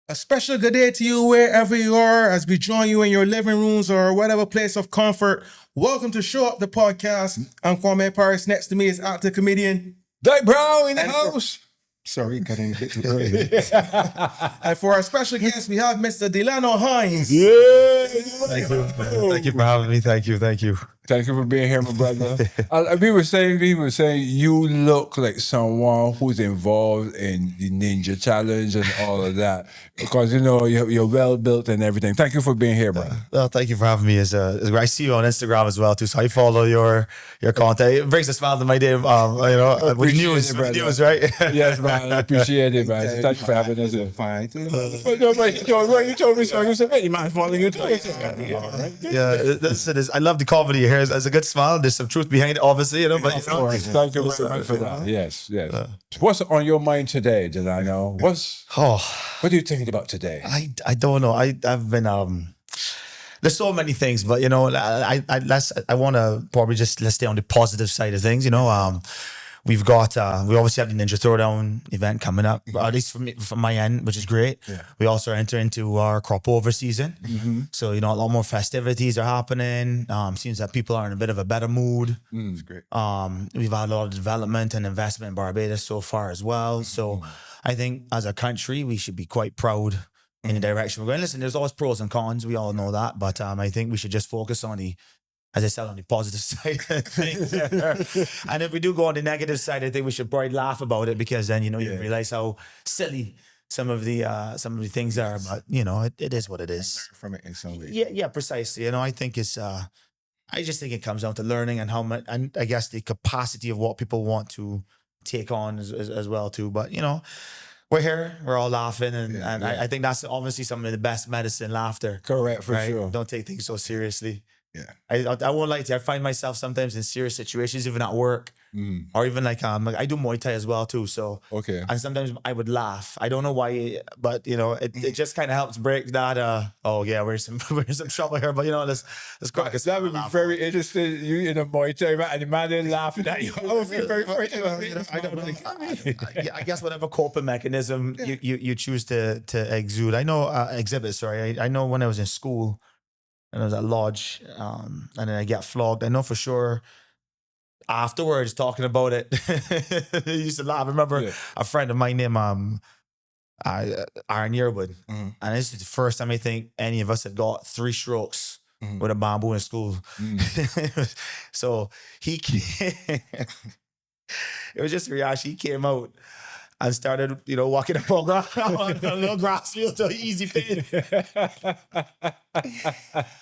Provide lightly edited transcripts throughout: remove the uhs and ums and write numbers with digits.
A special good day to you wherever you are as we join you in your living rooms or whatever place of comfort. Welcome to Show Up the Podcast. I'm Kwame Parris. Next to me is actor comedian Browne in the house. Sorry, cutting a bit too early. And for our special guest, we have Mr. Delano Hinds. Yeah. Thank you. Thank you for having me. Thank you. Thank you for being here, my brother. We were saying you look like someone who's involved in the Ninja Challenge and all of that because you're well built and everything. Thank you for being here, bro. Well, thank you for having me. I see you on Instagram as well too, so I follow your content. It brings a smile to my day. With news, right? Yes, man. I appreciate it, man. Thank you for having us. Fine. You told me so. You said, "Hey, you mind following you?" Yeah, I love the comedy here. It's a good smile. There's some truth behind it, obviously, But of course. Thank you very much for that. Yes. What's on your mind today? Did I know? What are you thinking about today? I don't know. I've been there's so many things, but I want to probably let's stay on the positive side of things. We've got we obviously have the Ninja Throwdown event coming up, at least from my end, which is great. Yeah. We also enter into our crop over season, so a lot more festivities are happening. Seems that people are in a bit of a better mood. It's great. We've had a lot of development and investment in Barbados so far as well. So I think as a country we should be quite proud in the direction we're going. Listen, there's always pros and cons. We all know that, but I think we should just focus on as I said, on the positive side of things. And if we do go on the negative side, I think we should probably laugh about it because then, you realize how silly some of the things are. But, it is what it is. Learn from it in some way. Yeah, precisely. I think I just think it comes down to learning and how much, and I guess the capacity of what people want to take on as well too. But, we're here, we're all laughing. And I think that's obviously some of the best medicine, laughter. Correct, for sure. Don't take things so seriously. Yeah, I won't lie to you. I find myself sometimes in serious situations, even at work, or even like I do Muay Thai as well too. So okay, and sometimes I would laugh. I don't know why, but it just kind of helps break that. We're in some trouble here, but let's crack. That would be very interesting. You in a Muay Thai and the man is laughing at you. I would be very I guess whatever coping mechanism you choose to exude. I know exhibit. Sorry, I know when I was in school. And I was at lodge, and then I get flogged. I know for sure afterwards talking about it, I used to laugh. I remember a friend of mine named Aaron Yearwood. And this is the first time I think any of us had got 3 strokes with a bamboo in school. So he came, it was just a reaction. He came out and started, walking up on a little grass field to easy pain. And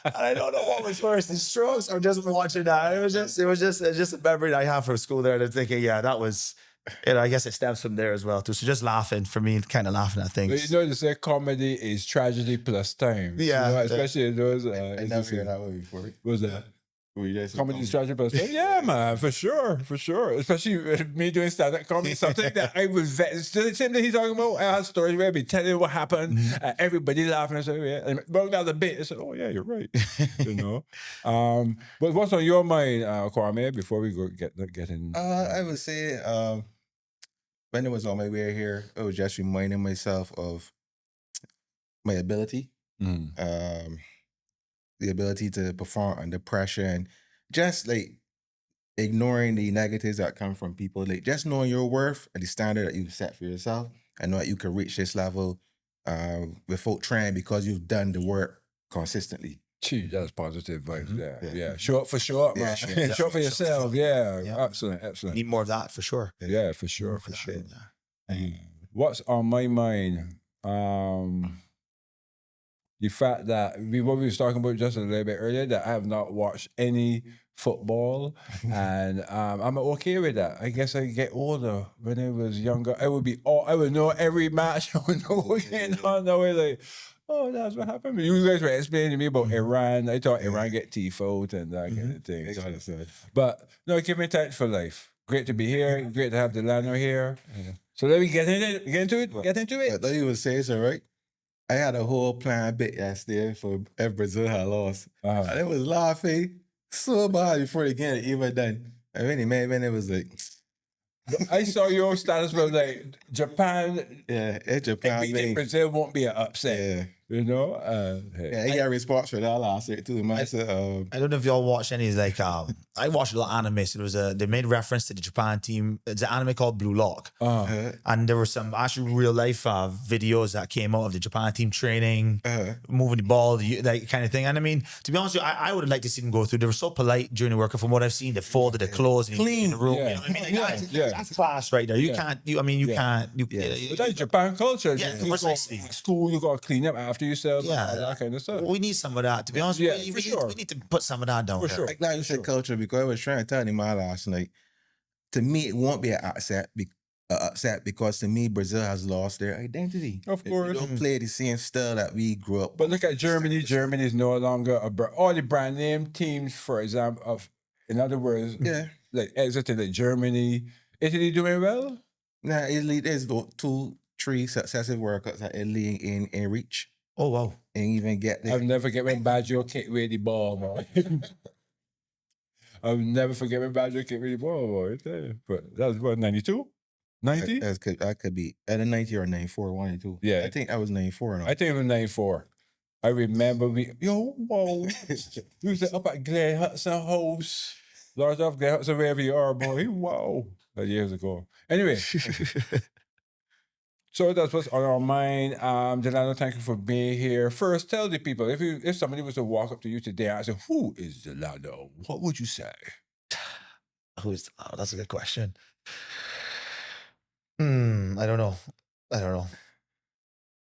I don't know what was worse, the strokes or just watching that. It was just a memory that I have from school there. And I'm thinking, that was, I guess it stems from there as well too. So just laughing for me, kind of laughing at things. They say comedy is tragedy plus time. Yeah, especially in those. I never heard that one before. What was that? Comedy is tragedy plus time. Yeah, man, for sure. Especially me doing stand-up comedy, something that I was still the same thing he's talking about. I had stories where I'd be telling you what happened, everybody laughing. I said, and broke down the bit. I said, oh yeah, you're right. But what's on your mind, Kwame? Before we go get in, I would say when I was on my way here, I was just reminding myself of my ability. The ability to perform under pressure and just like ignoring the negatives that come from people. Like just knowing your worth and the standard that you set for yourself and know that you can reach this level without trying because you've done the work consistently. Gee, that's positive vibes. Yeah. Show up for sure, man. Show up for yourself. Yeah. Excellent. Need more of that for sure. Yeah, for sure. What's on my mind? The fact that what we was talking about just a little bit earlier, that I have not watched any football, and I'm okay with that. I guess I get older. When I was younger, I would know every match. I would know what's going on. I was like, oh, that's what happened. You guys were explaining to me about Iran. I thought Iran get T-fold and that kind of thing. But no, keep in touch for life. Great to be here. Great to have Delano here. So let me get into it. I thought you would say so, right? I had a whole plan bit yesterday for if Brazil had lost. And it was laughing so bad before the game even done. And when it was like, I saw your status was like Japan. Yeah, it's Japan. Beating Brazil won't be an upset. Yeah. You know? Hey. Yeah, he got response for that last year too. Man, I don't know if y'all watch any like I watched a lot of anime. So they made reference to the Japan team. It's an anime called Blue Lock. And there were some actual real life videos that came out of the Japan team training, moving the ball, that kind of thing. And I mean, to be honest with you, I would have liked to see them go through. They were so polite during the workout. From what I've seen, they folded their clothes and clean in the room. Yeah. You know what I mean? Like, that's class right there. You can't. But that's Japan culture. Yeah, you go to school, you got to clean up after yourself. Yeah, all that kind of stuff. We need some of that. To be honest with you, we need to put some of that down. For sure. Like you said, culture, because I was trying to tell him my last night. To me, it won't be an upset because to me, Brazil has lost their identity. Of course. They don't play the same style that we grew up. But look at Germany. Germany is no longer all the brand name teams, for example, in other words, like exiting like Germany. Italy doing well? Nah, Italy, there's 2-3 successive World Cups that Italy in reach. Oh, wow. And even get there. I'll never get when Baggio kicked away the ball, man. I'll never forget when Baggio kicked away the ball, boy. But that was what, 92? 90? That could be either 90 or 94, 1 or 2. Yeah. I think I was 94. I think it was 94. I remember we was up at Glen Hudson House. Large off Glen Hudson, wherever you are, boy. Wow. That years ago. Anyway. So that's what's on our mind. Delano, thank you for being here. First, tell the people, if somebody was to walk up to you today and say, who is Delano? What would you say? That's a good question. I don't know.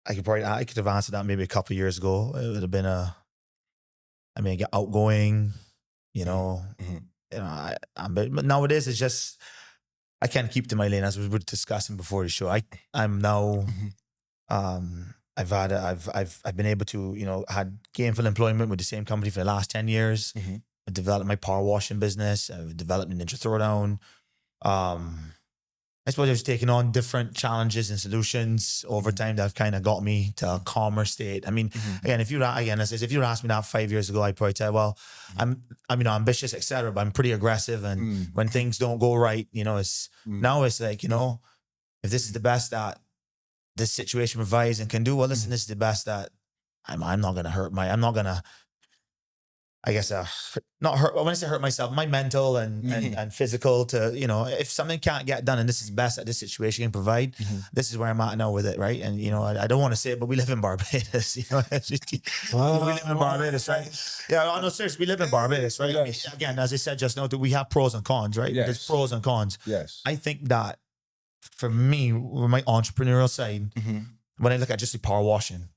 I could have answered that maybe a couple of years ago. It would have been get outgoing, but nowadays it's just, I can't keep to my lane, as we were discussing before the show. I'm now, I've been able to, had gainful employment with the same company for the last 10 years. I've developed my power washing business. I've developed a Ninja Throwdown. I suppose I was taking on different challenges and solutions over time that have kind of got me to a calmer state. I mean, again, if you asked me that 5 years ago, I'd probably say, well, I'm ambitious, etc., but I'm pretty aggressive. And when things don't go right, now it's like, if this is the best that this situation provides and can do, well, listen, this is the best that I'm not going to I'm not going to, I guess, not hurt. When I say hurt myself, my mental and physical to, if something can't get done and this is best that this situation can provide, this is where I'm at now with it, right? And, I don't want to say it, but we live in Barbados, we live in Barbados, right? Yeah, no, seriously, we live in Barbados, right? Yes. Again, as I said just now, we have pros and cons, right? Yes. There's pros and cons. Yes. I think that for me, with my entrepreneurial side, when I look at just the power washing,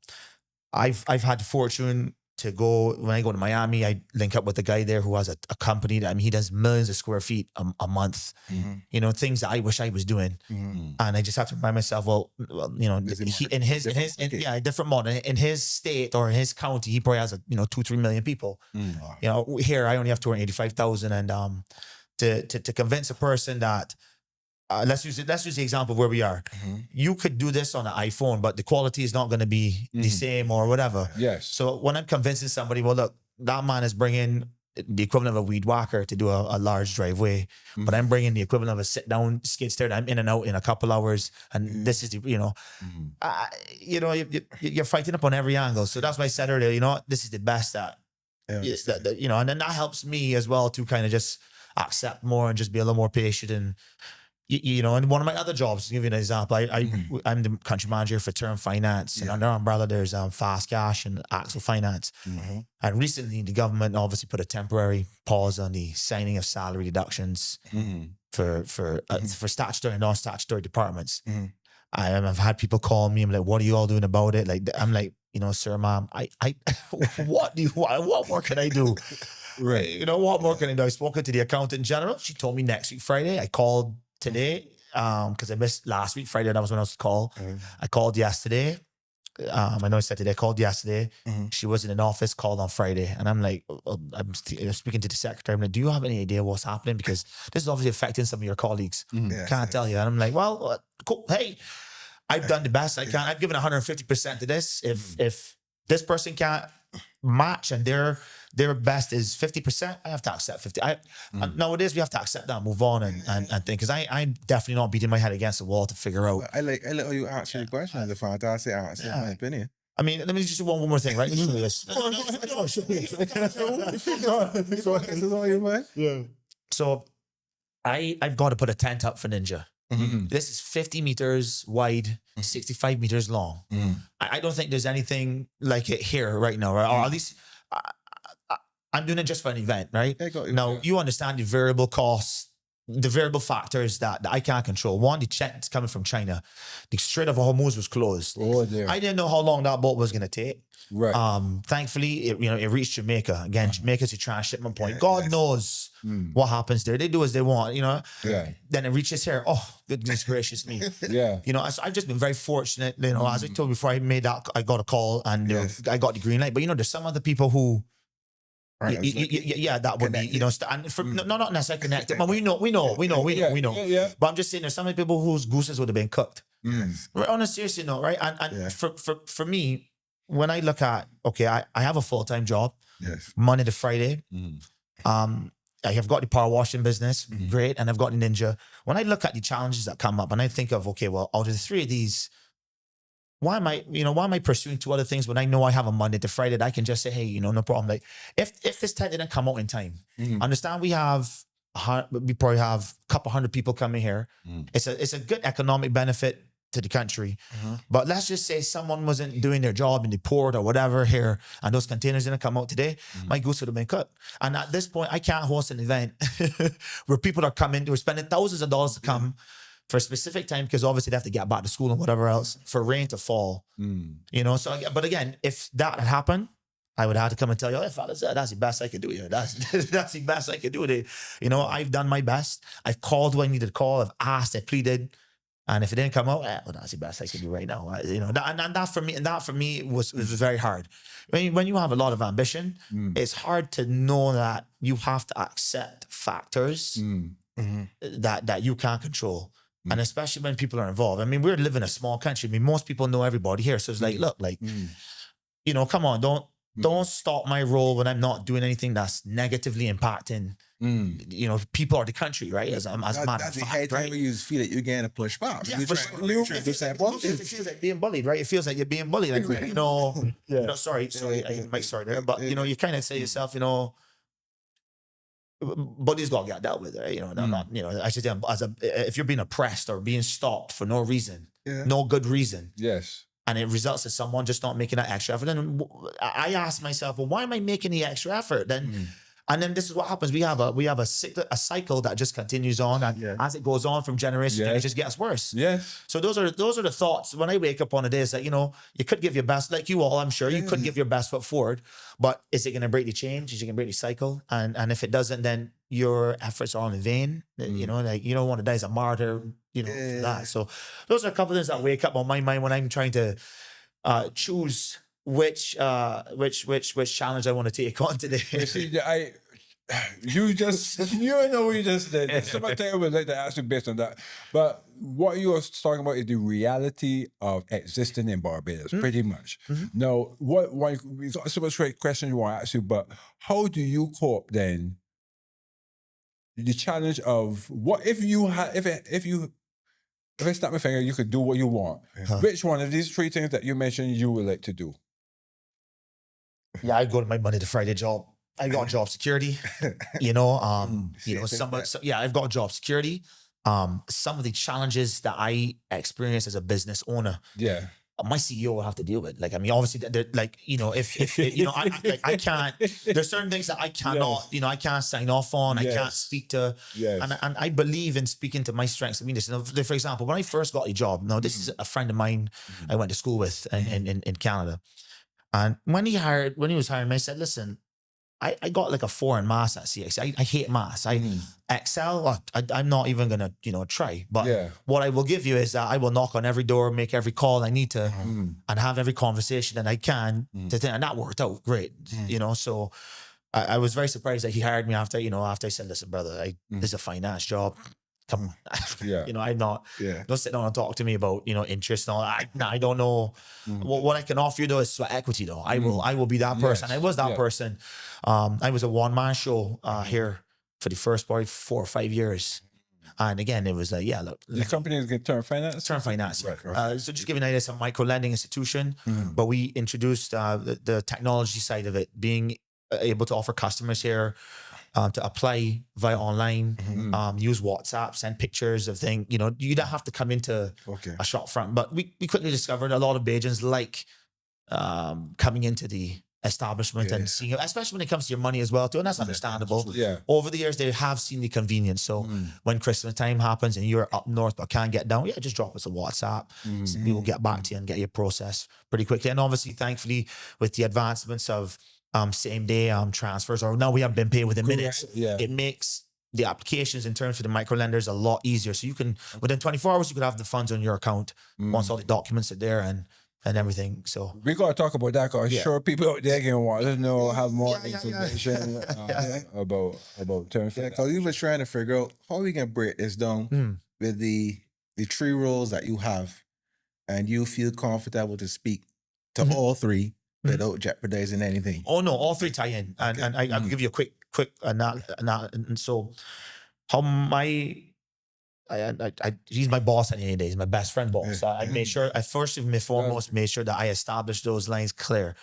I've had the fortune to go, when I go to Miami, I link up with a guy there who has a company that, he does millions of square feet a month, things that I wish I was doing. And I just have to remind myself, in a different model, in his state or in his county, he probably has 2-3 million people. Here I only have 285,000. And to convince a person that, let's use the example of where we are. You could do this on an iPhone, but the quality is not going to be the same or whatever. Yes. So when I'm convincing somebody, well, look, that man is bringing the equivalent of a weed whacker to do a large driveway, but I'm bringing the equivalent of a sit-down skid steer that I'm in and out in a couple hours, and this is the, you're fighting up on every angle. So that's why I said earlier, this is the best that, and then that helps me as well to kind of just accept more and just be a little more patient and. And one of my other jobs, to give you an example, I'm the country manager for Term Finance, and under our umbrella there's Fast Cash and Axel Finance. And recently the government obviously put a temporary pause on the signing of salary deductions for statutory and non-statutory departments. I've had people call me, I'm like, what are you all doing about it? Like, I'm like, sir, ma'am, what more can I do? Right. What more can I do? I spoke to the accountant general. She told me next week Friday. I called today because I missed last week Friday. That was when I was called. I called yesterday. I know I said today. I called yesterday. She wasn't in office. Called on Friday, and I'm like, I'm speaking to the secretary. I'm like, do you have any idea what's happening? Because this is obviously affecting some of your colleagues. Can't tell you. And I'm like, well, cool. Hey, I've done the best I can. I've given 150% to this. If this person can't match and their best is 50%, I have to accept 50. Nowadays we have to accept that, move on and think, because I'm definitely not beating my head against the wall to figure out. I like how you answer the question. It's a fantastic answer, in my opinion. I mean, let me just do one more thing, right? So I've got to put a tent up for Ninja. This is 50 meters wide, 65 meters long. I don't think there's anything like it here right now, right? Or at least I'm doing it just for an event, right? Now, you understand the variable costs, the variable factors that I can't control. One, the check's coming from China. The Strait of Hormuz was closed. I didn't know how long that boat was going to take. Right. Thankfully, it reached Jamaica. Again, Jamaica's a transshipment point. God knows what happens there. They do as they want, Then it reaches here. Oh, goodness gracious me. So I've just been very fortunate. As I told you before I made that, I got a call and I got the green light. But there's some other people who, that would be, and for, not necessarily connected, but we know. Yeah. But I'm just saying, there's some people whose gooses would have been cooked. Right, on a serious note, right? And for me, when I look at, I have a full-time job, Monday to Friday. I have got the power washing business, great, and I've got the Ninja. When I look at the challenges that come up, and I think of, out of the three of these, why am I pursuing two other things when I know I have a Monday to Friday that I can just say, hey, no problem. Like if this tent didn't come out in time, understand we probably have a couple hundred people coming here. It's a good economic benefit to the country. But let's just say someone wasn't doing their job in the port or whatever here, and those containers didn't come out today, my goose would have been cooked. And at this point, I can't host an event where people are coming, we're spending thousands of dollars to come for a specific time, because obviously they have to get back to school and whatever else, for rain to fall. So, but again, if that had happened, I would have to come and tell you, hey, fellas, that's the best I could do here. That's the best I could do. I've done my best. I've called when I needed to call. I've asked, I pleaded. And if it didn't come out, that's the best I can do right now. That for me was very hard. When you have a lot of ambition, it's hard to know that you have to accept factors that you can't control. And especially when people are involved. I mean, we're living in a small country. I mean, most people know everybody here. So it's like, look, come on, don't stop my role when I'm not doing anything that's negatively impacting, people or the country, right? As a matter of fact, the head time where you feel that you're getting a push back. Yeah, it feels like being bullied, right? It feels like you're being bullied. Like, sorry there. But, you kind of say to yourself, buddy's got to get dealt with, right? I should say, if you're being oppressed or being stopped for no reason, no good reason. Yes. And it results in someone just not making that extra effort. Then I ask myself, well, why am I making the extra effort? And then this is what happens. We have a cycle that just continues on, and as it goes on from generation to generation, it just gets worse. Yes. So those are the thoughts when I wake up on a day. It's like, you could give your best, like you all, I'm sure, you could give your best foot forward, but is it going to break the change? Is it going to break the cycle? And if it doesn't, then your efforts are in vain. You don't want to die as a martyr, for that. So those are a couple of things that wake up on my mind when I'm trying to choose which challenge I want to take on today. You see, you know what you just did. Somebody I would like to ask you based on that. But what you are talking about is the reality of existing in Barbados, pretty much. Now, we got so much great questions you want to ask you, but how do you cope then? The challenge of what if I snap my finger, you could do what you want. Which one of these three things that you mentioned you would like to do? I go to my Monday to Friday job. I got job security. I've got job security. Some of the challenges that I experience as a business owner. My CEO will have to deal with. Like, I mean, obviously, I can't. There's certain things that I cannot. I can't sign off on. I can't speak to. And I believe in speaking to my strengths. I mean, for example, when I first got a job. Now, this is a friend of mine I went to school with in Canada, and when he was hiring me, I said, "Listen, I got like a 4 in maths at CXC. I hate maths. Excel, I'm not even gonna, try. But what I will give you is that I will knock on every door, make every call I need to, and have every conversation that I can. And that worked out great. So I was very surprised that he hired me after I said, listen, brother, this is a finance job. come on. Yeah. I'm not, don't sit down and talk to me about, interest and all that. I don't know. What I can offer you though is sweat equity though. I will be that person. Yes. I was that person. I was a one-man show here for the first probably 4 or 5 years. And again, it was look. The company is going to turn finance? Turn finance. Right. So just giving you an idea, it's a micro lending institution, but we introduced the technology side of it, being able to offer customers here to apply via online, use WhatsApp, send pictures of things. You don't have to come into a shop front. But we quickly discovered a lot of Bajans like coming into the establishment and seeing it, especially when it comes to your money as well too, and that's understandable. Over the years they have seen the convenience. So when Christmas time happens and you're up north but can't get down, just drop us a WhatsApp. We will get back to you and get your process pretty quickly. And obviously, thankfully, with the advancements of same day transfers, or now we have been paid within minutes, it makes the applications in terms of the micro lenders a lot easier. So you can, within 24 hours, you could have the funds on your account once all the documents are there and everything. So we got to talk about that because I'm sure people out there can want to know, have more information about terms. Because we were trying to figure out how we can break this down with the 3 roles that you have, and you feel comfortable to speak to all 3 without jeopardizing anything. Oh no, all 3 tie in, and I can give you a quick and so how he's my boss at the end of the day. He's my best friend boss. I made sure, I first and foremost made sure that I established those lines clear.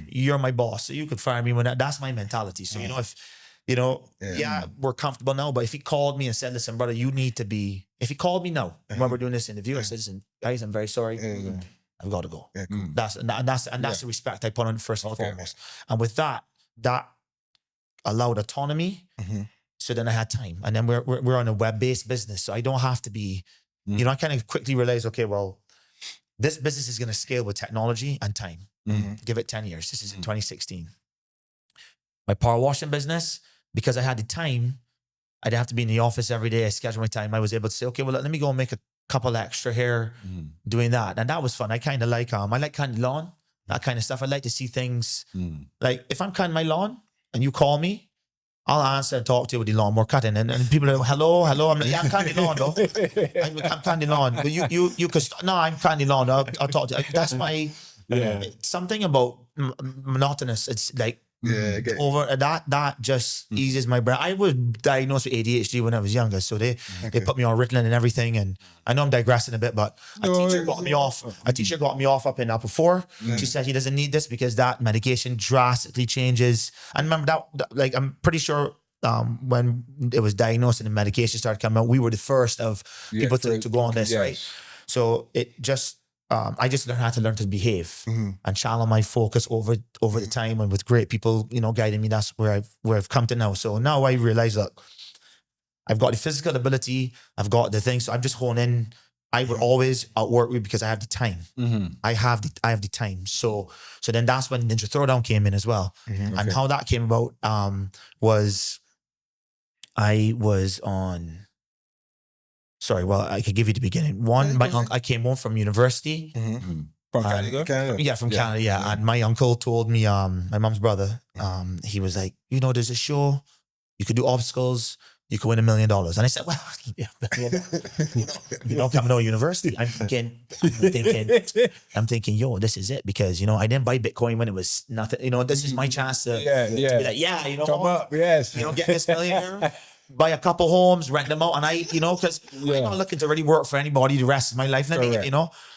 You're my boss, so you could fire me when that's my mentality. So if we're comfortable now, but if he called me and said, listen, brother, you need to be, if he called me now when we're doing this interview, I said, listen, guys, I'm very sorry. I've got to go. That's the respect I put on first and foremost. And with that allowed autonomy. So then I had time, and then we're on a web-based business, so I don't have to be, I kind of quickly realized, okay, well, this business is going to scale with technology and time. Give it 10 years. This is in 2016. My power washing business, because I had the time, I didn't have to be in the office every day. I scheduled my time. I was able to say, okay, well, let me go and make a couple extra here doing that. And that was fun. I kind of like, I like cutting lawn, that kind of stuff. I like to see things, like if I'm cutting my lawn and you call me, I'll answer and talk to you with the lawnmower cutting, and people are like, hello. I'm like, I'm cutting the lawn though. I'm cutting the lawn. But you could, no, I'm cutting the lawn. I'll talk to you. That's my, something about monotonous. It's like, over that just eases my brain. I was diagnosed with ADHD when I was younger, so they put me on Ritalin and everything. And I know I'm digressing a bit, but a teacher got me off up in Upper 4. She said he doesn't need this because that medication drastically changes. And remember that, like, I'm pretty sure when it was diagnosed and the medication started coming out, we were the first of people to go on this, right? So it just, I just had to learn to behave and channel my focus over the time, and with great people, guiding me. That's where I've come to now. So now I realize that I've got the physical ability, I've got the thing. So I'm just honing in. I would always outwork you because I have the time. I have the time. So then that's when Ninja Throwdown came in as well. And how that came about was I was on. Sorry, well, I could give you the beginning. One, my uncle, I came home from university. From Canada? Yeah, from Canada, yeah. And my uncle told me, my mom's brother, he was like, there's a show, you could do obstacles, you could win $1 million. And I said, well, coming out of university. I'm thinking, yo, this is it. Because, I didn't buy Bitcoin when it was nothing. This is my chance to be like, come up, yes. Get this millionaire. Buy a couple homes, rent them out, and because I'm not looking to really work for anybody the rest of my life.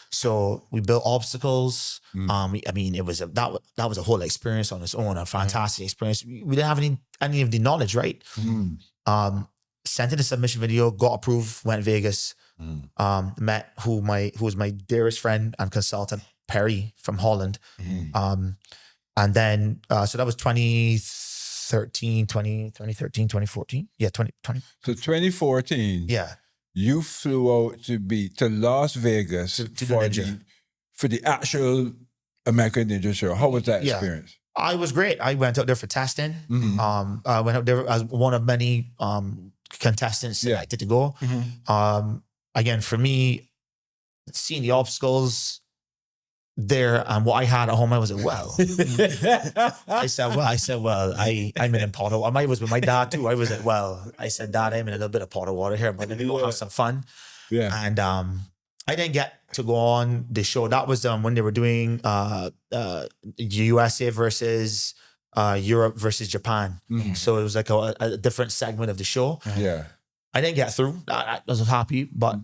So we built obstacles. It was that was a whole experience on its own, a fantastic experience. We didn't have any of the knowledge, right? Sent in a submission video, got approved, went to Vegas, met who was my dearest friend and consultant, Parris from Holland, and then so that was 2013, 2014. Yeah, 2020. So 2014. Yeah. You flew out to Las Vegas for the actual American Ninja Show. How was that experience? I was great. I went out there for testing. I went out there as one of many contestants selected to go. Again, for me, seeing the obstacles, there, and what I had at home, I was like, well, I said, well, I'm in pot of water. I was with my dad too. I was like, well, I said, Dad, I'm in a little bit of pot of water here, but let me go have some fun. Yeah. And I didn't get to go on the show. That was when they were doing USA versus Europe versus Japan. So it was like a different segment of the show. Yeah. I didn't get through. I wasn't happy, but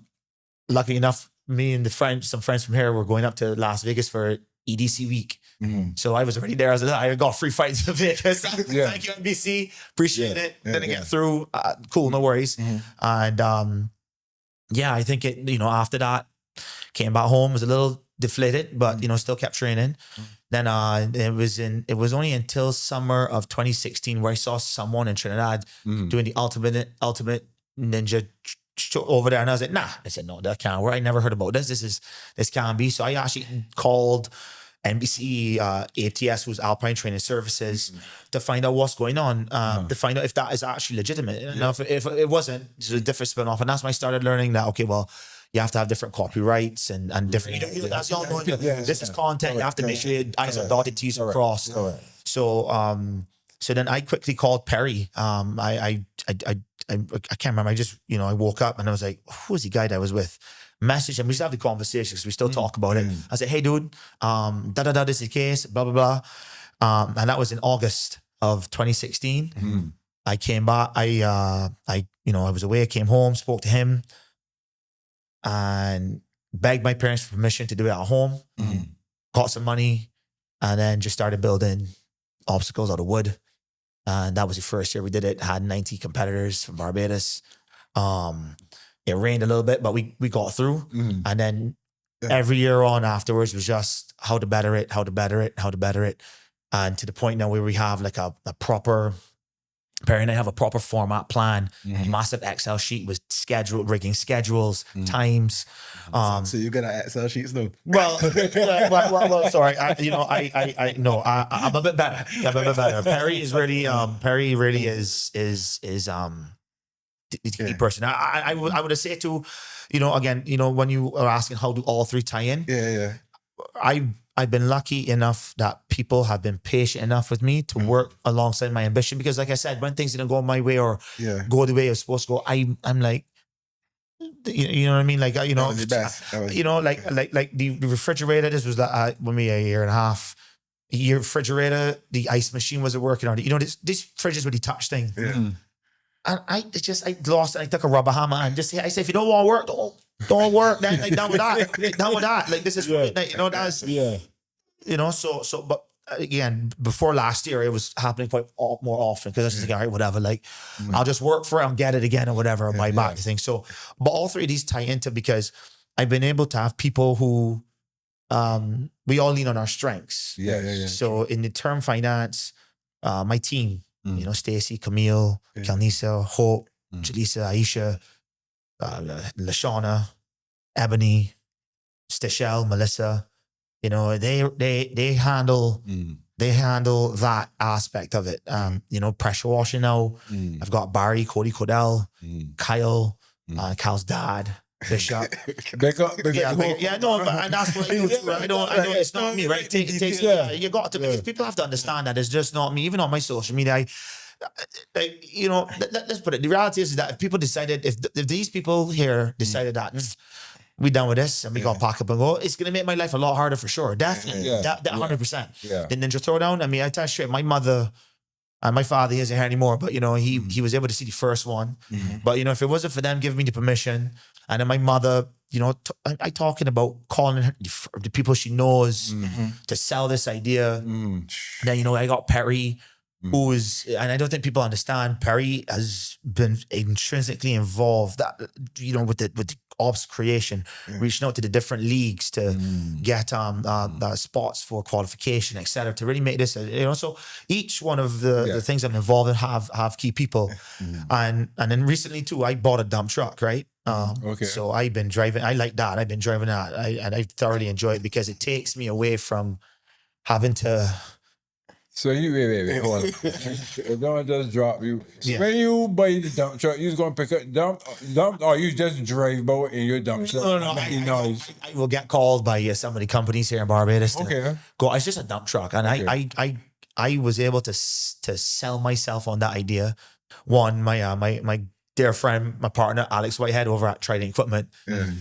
lucky enough, me and some friends from here were going up to Las Vegas for EDC week. So I was already there. I got free fights in Vegas. Thank you, NBC. Appreciate it. Didn't get through. Cool, no worries. And I think it, after that, came back home, was a little deflated, but still kept training. Then it was only until summer of 2016 where I saw someone in Trinidad doing the ultimate ninja show over there, and I was like, nah. I said, no, that can't work. I never heard about this. This can't be. So I actually called NBC ATS, who's Alpine Training Services, to find out what's going on, to find out if that is actually legitimate. And if it wasn't, it's a different spin off. And that's when I started learning that, okay, well, you have to have different copyrights and different, that's all going. This is content. You have to make sure your I's are dotted, T's are crossed. So then I quickly called Perry. I can't remember. I just, I woke up and I was like, who was the guy that I was with? Message him. We still have the conversation because we still talk about it. I said, hey, dude, this is the case, blah, blah, blah. And that was in August of 2016. I came back. I was away. I came home, spoke to him, and begged my parents for permission to do it at home. Got some money, and then just started building obstacles out of wood. And that was the first year we did it. Had 90 competitors from Barbados. It rained a little bit, but we got through. And then every year on afterwards was just how to better it. And to the point now where we have like a proper, Perry and I have a proper format plan, massive Excel sheet with rigging schedules, times. So you're good at Excel sheets though? Well, sorry. I'm a bit better. Perry is really, the key person. I would say to, again, when you are asking how do all three tie in? I've been lucky enough that people have been patient enough with me to work alongside my ambition, because like I said, when things didn't go my way or go the way it was supposed to go, I'm like, you know what I mean? Like, That was the best. like the refrigerator, this was when we a year and a half. Your refrigerator, the ice machine wasn't working on it. These fridges with the touch thing. And I lost it. I took a rubber hammer and I said, if you don't want to work, don't work. Then like done with that. Like this is but again, before last year, it was happening quite more often because I was just like, all right, whatever. Like I'll just work for it and get it again or whatever. My back thing. So, but all three of these tie into because I've been able to have people who we all lean on our strengths. So in the term finance, my team. Stacy, Camille, Kalnisa, Hope, Jaleesa, Aisha, Lashana, Ebony, Stishelle, Melissa. They handle that aspect of it. Pressure washing now. I've got Barry, Cody Codell, Kyle, Kyle's dad, Bishop. And that's what I do too. I know it's not me, right? It takes you got to, because people have to understand that it's just not me. Even on my social media, let's put it. The reality is that if people decided, if these people here decided that we done with this and we gonna pack up and go, it's gonna make my life a lot harder for sure. Definitely, that 100%. The Ninja Throwdown. I mean, I tell you straight, my mother. And my father isn't here anymore, but he was able to see the first one. But if it wasn't for them giving me the permission, and then my mother, I talking about calling her, the people she knows to sell this idea. Then I got Perry, who is, and I don't think people understand. Perry has been intrinsically involved, with the ops creation, reaching out to the different leagues to get spots for qualification, etc., to really make this. So each one of the things I'm involved in have key people, and then recently too, I bought a dump truck, right? So I've been driving. I like that. I've been driving that, and I thoroughly enjoy it because it takes me away from having to So wait, hold on. Don't just drop you. Yeah. When you buy the dump truck, you just gonna pick up dump, or you just drive about in your dump truck? No. I will get called by some of the companies here in Barbados. To Okay. go. It's just a dump truck, and I was able to sell myself on that idea. One, my dear friend, my partner Alex Whitehead over at Trident Equipment,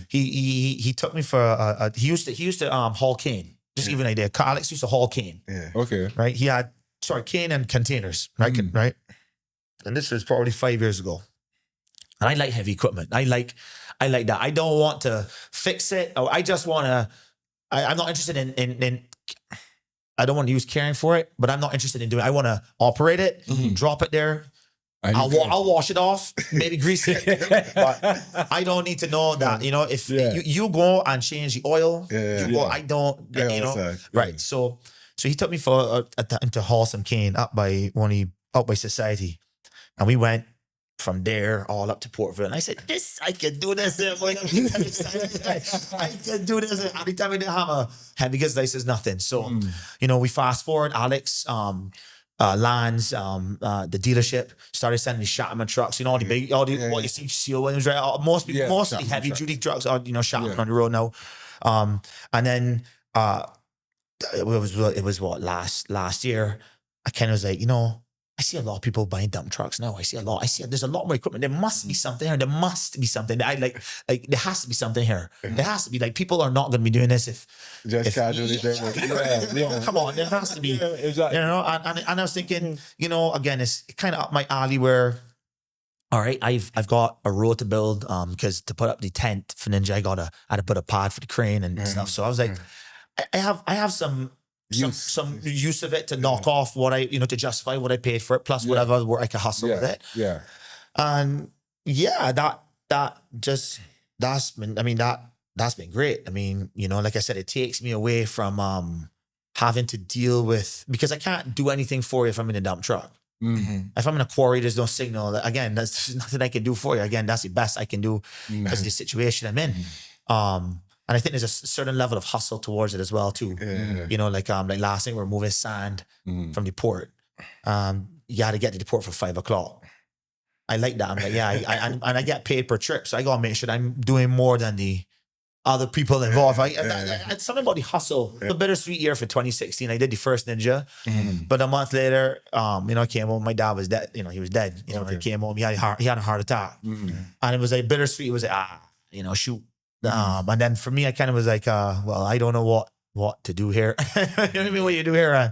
he took me for he used to haul cane. Just to give you an idea, Alex used to haul cane. Yeah. Okay. Right? He had cane and containers, right? Right. And this was probably 5 years ago. And I like heavy equipment. I like that. I don't want to fix it. Or I just want to. I'm not interested in. I don't want to use caring for it, but I'm not interested in doing. I want to operate it, drop it there. I'll wash it off, maybe grease it, but I don't need to know that. You know, if you go and change the oil, go. I don't. You know, right? So he took me for a time to haul some cane up by Society, and we went from there all up to Portville. And I said, I can do this. I can do this. Every time I didn't have a heavy goods license, nothing. So, you know, we fast forward. Alex, Lands, the dealership started sending me Shatterman trucks. You know, all the big, what you see, Seal Williams, right? Mostly heavy duty trucks are, you know, Shatterman on the road now. And then it was what last year. I kind of was like, you know, I see a lot of people buying dump trucks now. There's a lot more equipment. There must be something here. There must be something. There has to be there here. There has to be, like, people are not going to be doing this if casually. Come on, there has to be. Exactly. You know, and I was thinking, you know, again, it's kind of up my alley where, all right, I've got a road to build because to put up the tent for Ninja, I had to put a pad for the crane and stuff. So I was like, I have some use of it to knock off what to justify what I paid for it, plus whatever where I could hustle with it. Yeah. And that's been great. I mean, you know, like I said, it takes me away from having to deal with, because I can't do anything for you if I'm in a dump truck. If I'm in a quarry, there's no signal. Again, there's nothing I can do for you. Again, that's the best I can do because of the situation I'm in. And I think there's a certain level of hustle towards it as well too. You know, like last thing, we're moving sand from the port. You got to get to the port for 5 o'clock. I like that. I'm like, and I get paid per trip, so I gotta make sure that I'm doing more than the other people involved. It's something about the hustle. It's a bittersweet year for 2016. I did the first Ninja, but a month later, you know, I came home. My dad was dead. You know, he was dead. You know, I came home. He had a heart attack, and it was like bittersweet. It was like you know, shoot. And then for me, I kind of was like, well, I don't know what to do here. You know what I mean? What you do here?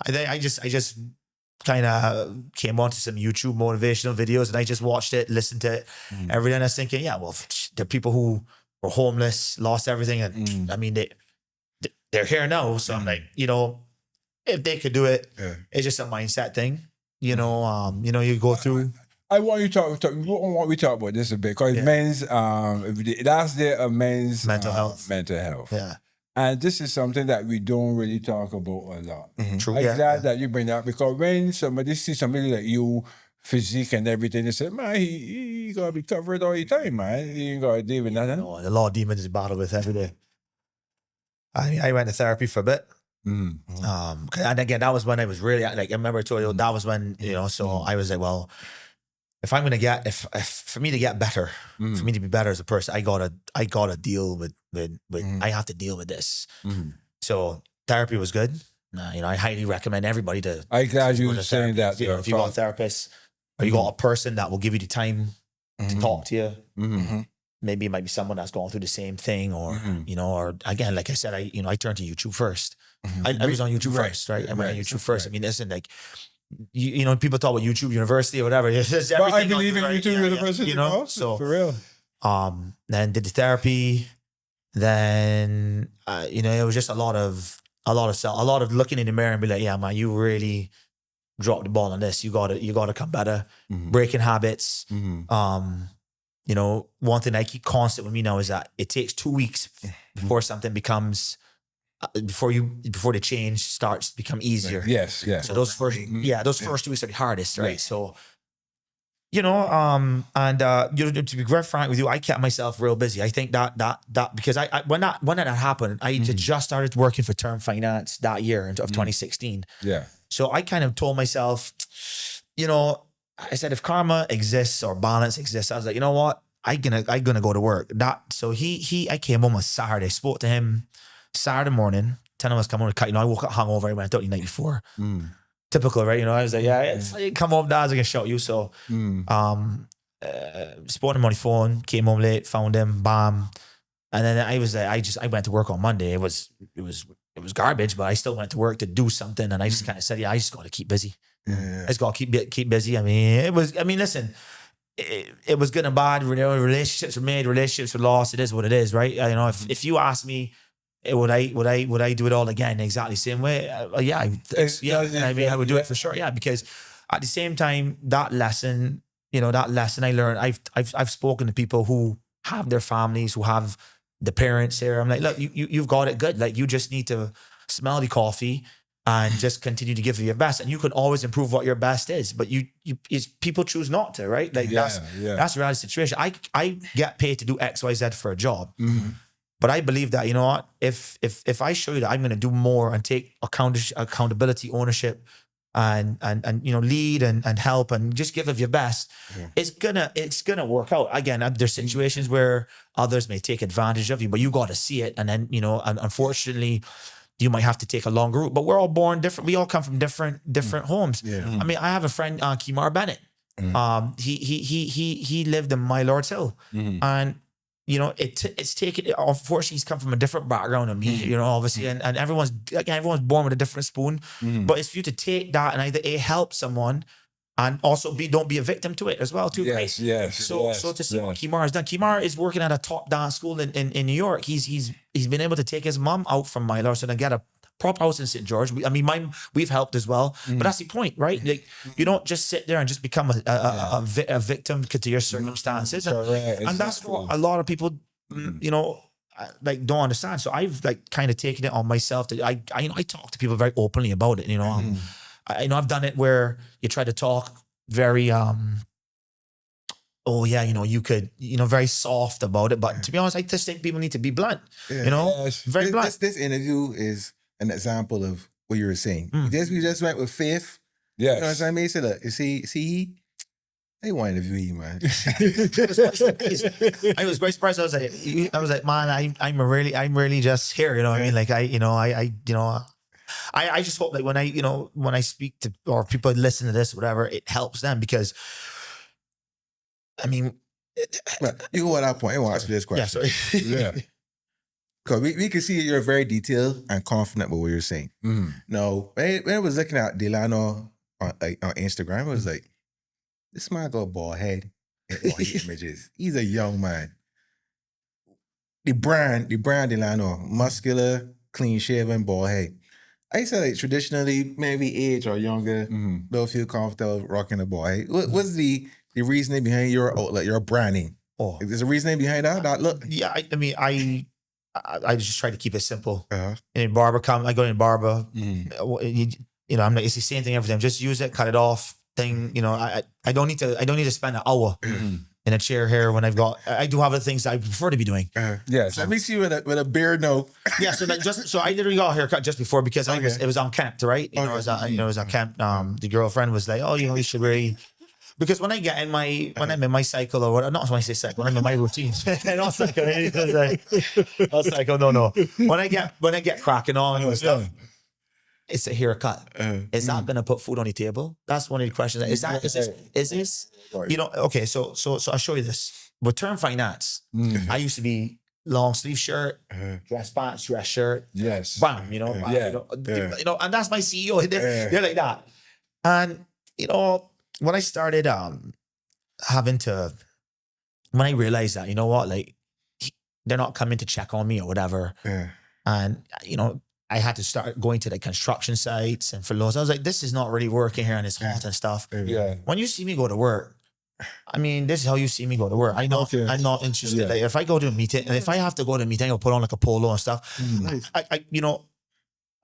I just kind of came onto some YouTube motivational videos, and I just watched it, listened to it every day. And I was thinking, yeah, well, there are people who were homeless, lost everything, and I mean, they're here now. So I'm like, you know, if they could do it, it's just a mindset thing. You know, you go through. I want you to talk about this a bit, because men's last day of men's mental health. Yeah. And this is something that we don't really talk about a lot. True. I'm glad that you bring that, because when somebody sees somebody like you, physique and everything, they say, man, he gotta be covered all the time, man. He ain't gotta deal with nothing. No, a lot of demons you battle with every day. I went to therapy for a bit. And again, that was when I was really, like, I remember I told you, that was when, you know, so I was like, well, if I'm gonna get, if for me to get better, for me to be better as a person, I gotta deal with I have to deal with this. So therapy was good. You know, I highly recommend everybody to. I'm glad you were saying that. You know, if you got a therapist or you got a person that will give you the time to talk to you, maybe it might be someone that's going through the same thing, or you know, or again, like I said, I turned to YouTube first. I was on YouTube first, right? I went on YouTube first. I mean, listen, like. You know, people talk about YouTube University or whatever. But I believe in YouTube University, you know. So for real. Then did the therapy. Then you know, it was just a lot of looking in the mirror and be like, yeah, man, you really dropped the ball on this. You gotta come better. Breaking habits. You know, one thing I keep constant with me now is that it takes 2 weeks before something becomes. Before the change starts to become easier. Yes. So those first 2 weeks are the hardest, right? So, you know, and you know, to be very frank with you, I kept myself real busy. I think that because I when that happened, I just started working for Term Finance that year of 2016. Yeah. So I kind of told myself, I said, if karma exists or balance exists, I was like, you know what? I'm gonna go to work. So I came home on Saturday, spoke to him Saturday morning, 10 of us come home to cut. I woke up hungover, I went out the night before. Typical, right? I was like, come home, Dad, I can shout you. So spoke to him on the phone, came home late, found him, bam. And then I was like, I went to work on Monday. It was garbage, but I still went to work to do something. And I just kind of said, I just got to keep busy. I just got to keep busy. Listen, it was good and bad. Relationships were made, relationships were lost. It is what it is, right? If you ask me, would I do it all again exactly the same way? I would do it for sure. Yeah, because at the same time, that lesson I learned. I've spoken to people who have their families, who have the parents here. I'm like, look, you've got it good. Like, you just need to smell the coffee and just continue to give it your best. And you can always improve what your best is. But people choose not to, right? Like that's the reality situation. I get paid to do X, Y, Z for a job. But I believe that, if I show you that I'm going to do more and take accountability, ownership, and lead and help and just give of your best, it's gonna work out. Again, there's situations where others may take advantage of you, but you got to see it. And then, and unfortunately, you might have to take a longer route. But we're all born different. We all come from different homes. I mean, I have a friend, Kimar Bennett. He lived in My Lord's Hill, and it's taken. Unfortunately, he's come from a different background than me. Obviously, and everyone's born with a different spoon. But it's for you to take that and either help someone, and also don't be a victim to it as well too. Yes, right? yes. So to see what Kimar has done. Kimar is working at a top dance school in New York. He's been able to take his mom out from My Lord's and get a proper house in St. George. We've helped as well, but that's the point, right? Like, you don't just sit there and just become a victim to your circumstances, and that's what a lot of people, don't understand. So I've kind of taken it on myself that I talk to people very openly about it. I've done it where you try to talk very you could, very soft about it, but to be honest, I just think people need to be blunt. Very blunt. This interview is an example of what you were saying. We just went with faith. Yes. You know what I mean? So look, see, they want to interview you, man. I was quite surprised. I was like, man, I'm really just here. You know what I mean? Like, I just hope that when I speak to, or people listen to this, whatever, it helps them, because I mean, you go at that point. I want to ask you this question. Yeah. Because we can see you're very detailed and confident with what you're saying. No, when I was looking at Delano on Instagram, I was like, this man got a bald head and all his images. He's a young man. The brand Delano, muscular, clean shaven, bald head. I said traditionally, maybe age or younger, they'll feel comfortable rocking a bald head. What's the reasoning behind your outlet, your branding? Is there a reasoning behind that look? Yeah, I just try to keep it simple. In barber, I go in barber. I'm not. It's the same thing every time. Just use it, cut it off. Thing. I don't need to spend an hour in a chair here when I do have other things I prefer to be doing. Yes. So let me see you with a beard now. Yeah. So I literally got a haircut just before, because it was on camp, right? It was on camp. The girlfriend was like, you should really. Because when I get in when I'm in my cycle, or what, not when I say cycle, when I'm in my routine, not cycle, no. When I get cracking on and stuff, it's a haircut. Is that gonna put food on the table? That's one of the questions. Is this? Okay, so I'll show you this. With term finance, I used to be long sleeve shirt, dress pants, dress shirt. Yes. Bam, and that's my CEO. They're like that. And when I started when I realized that, they're not coming to check on me or whatever. And, I had to start going to the construction sites and for loans. I was like, this is not really working here, and it's hot and stuff. When you see me go to work, this is how you see me go to work. I'm not interested. Like, if I go to a meeting, and if I have to go to a meeting, I'll put on like a polo and stuff.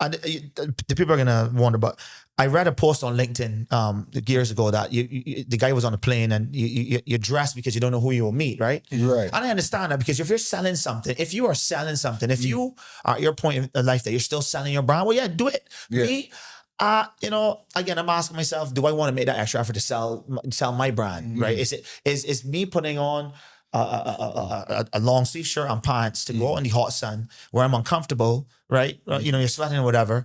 The people are gonna wonder, but I read a post on LinkedIn years ago that the guy was on a plane, and you dress because you don't know who you will meet, right? Right. And I understand that, because if you're selling something, if you are selling something, if you are at your point in life that you're still selling your brand, well, yeah, do it. Yeah. Me, Again, I'm asking myself, do I want to make that extra effort to sell my brand, right? Is me putting on a long sleeve shirt and pants to go out in the hot sun where I'm uncomfortable, right? You're sweating or whatever.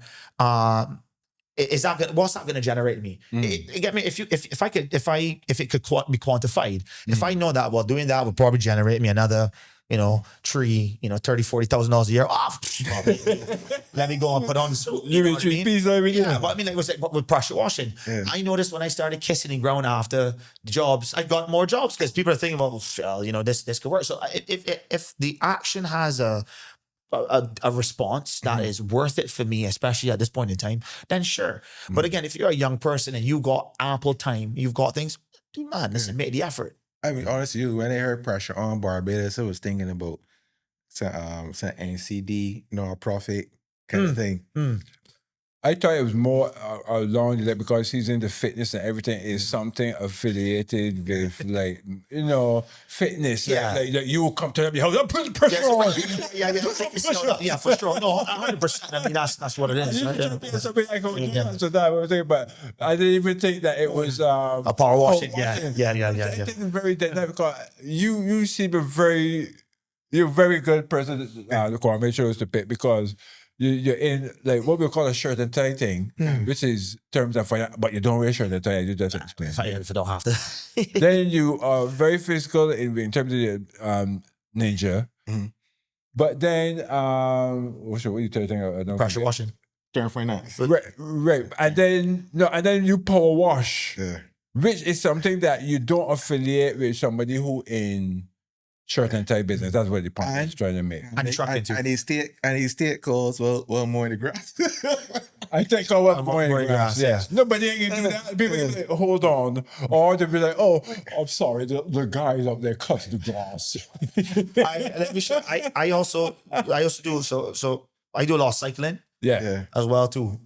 Is that what's that going to generate me? Get me if it could be quantified. If I know that, well, doing that would probably generate me another, $30,000-$40,000 a year. Let me go and put on. You mean piece every day? Yeah, but I mean, but with pressure washing, I noticed when I started kissing the ground after the jobs, I got more jobs because people are thinking, well, this could work. So if the action has a response that is worth it for me, especially at this point in time, then sure. But again, if you're a young person and you got ample time, you've got things, listen, make the effort. I mean, honestly, when I heard pressure on Barbados, I was thinking about some NCD, profit kind of thing. I thought it was more along that because he's into fitness and everything is something affiliated with fitness. Yeah. Like you will come to them, you put pressure on. Yeah, for sure. No, 100%. I mean, that's what it is. Right? But I didn't even think that it was a power washing. Yeah. I think it's very because you seem you're a very good person. The Kwame chose to pick because. You're in like what we call a shirt and tie thing, which is terms of finance, but you don't wear shirt and tie. You just explain. If I don't have to. Then you are very physical in terms of your ninja. But then what are you telling? Pressure washing. Term finance. Right. And then you power wash, which is something that you don't affiliate with somebody who in shirt and tie business. That's what the point is trying to make. And his state calls well more in the grass. I think I want more in the grass. Yes. Nobody ain't gonna do that. People like, hold on. Or they'll be like, oh, I'm sorry, the guys up there cut the grass. Let me show. I also do so I do a lot of cycling. Yeah. As well too.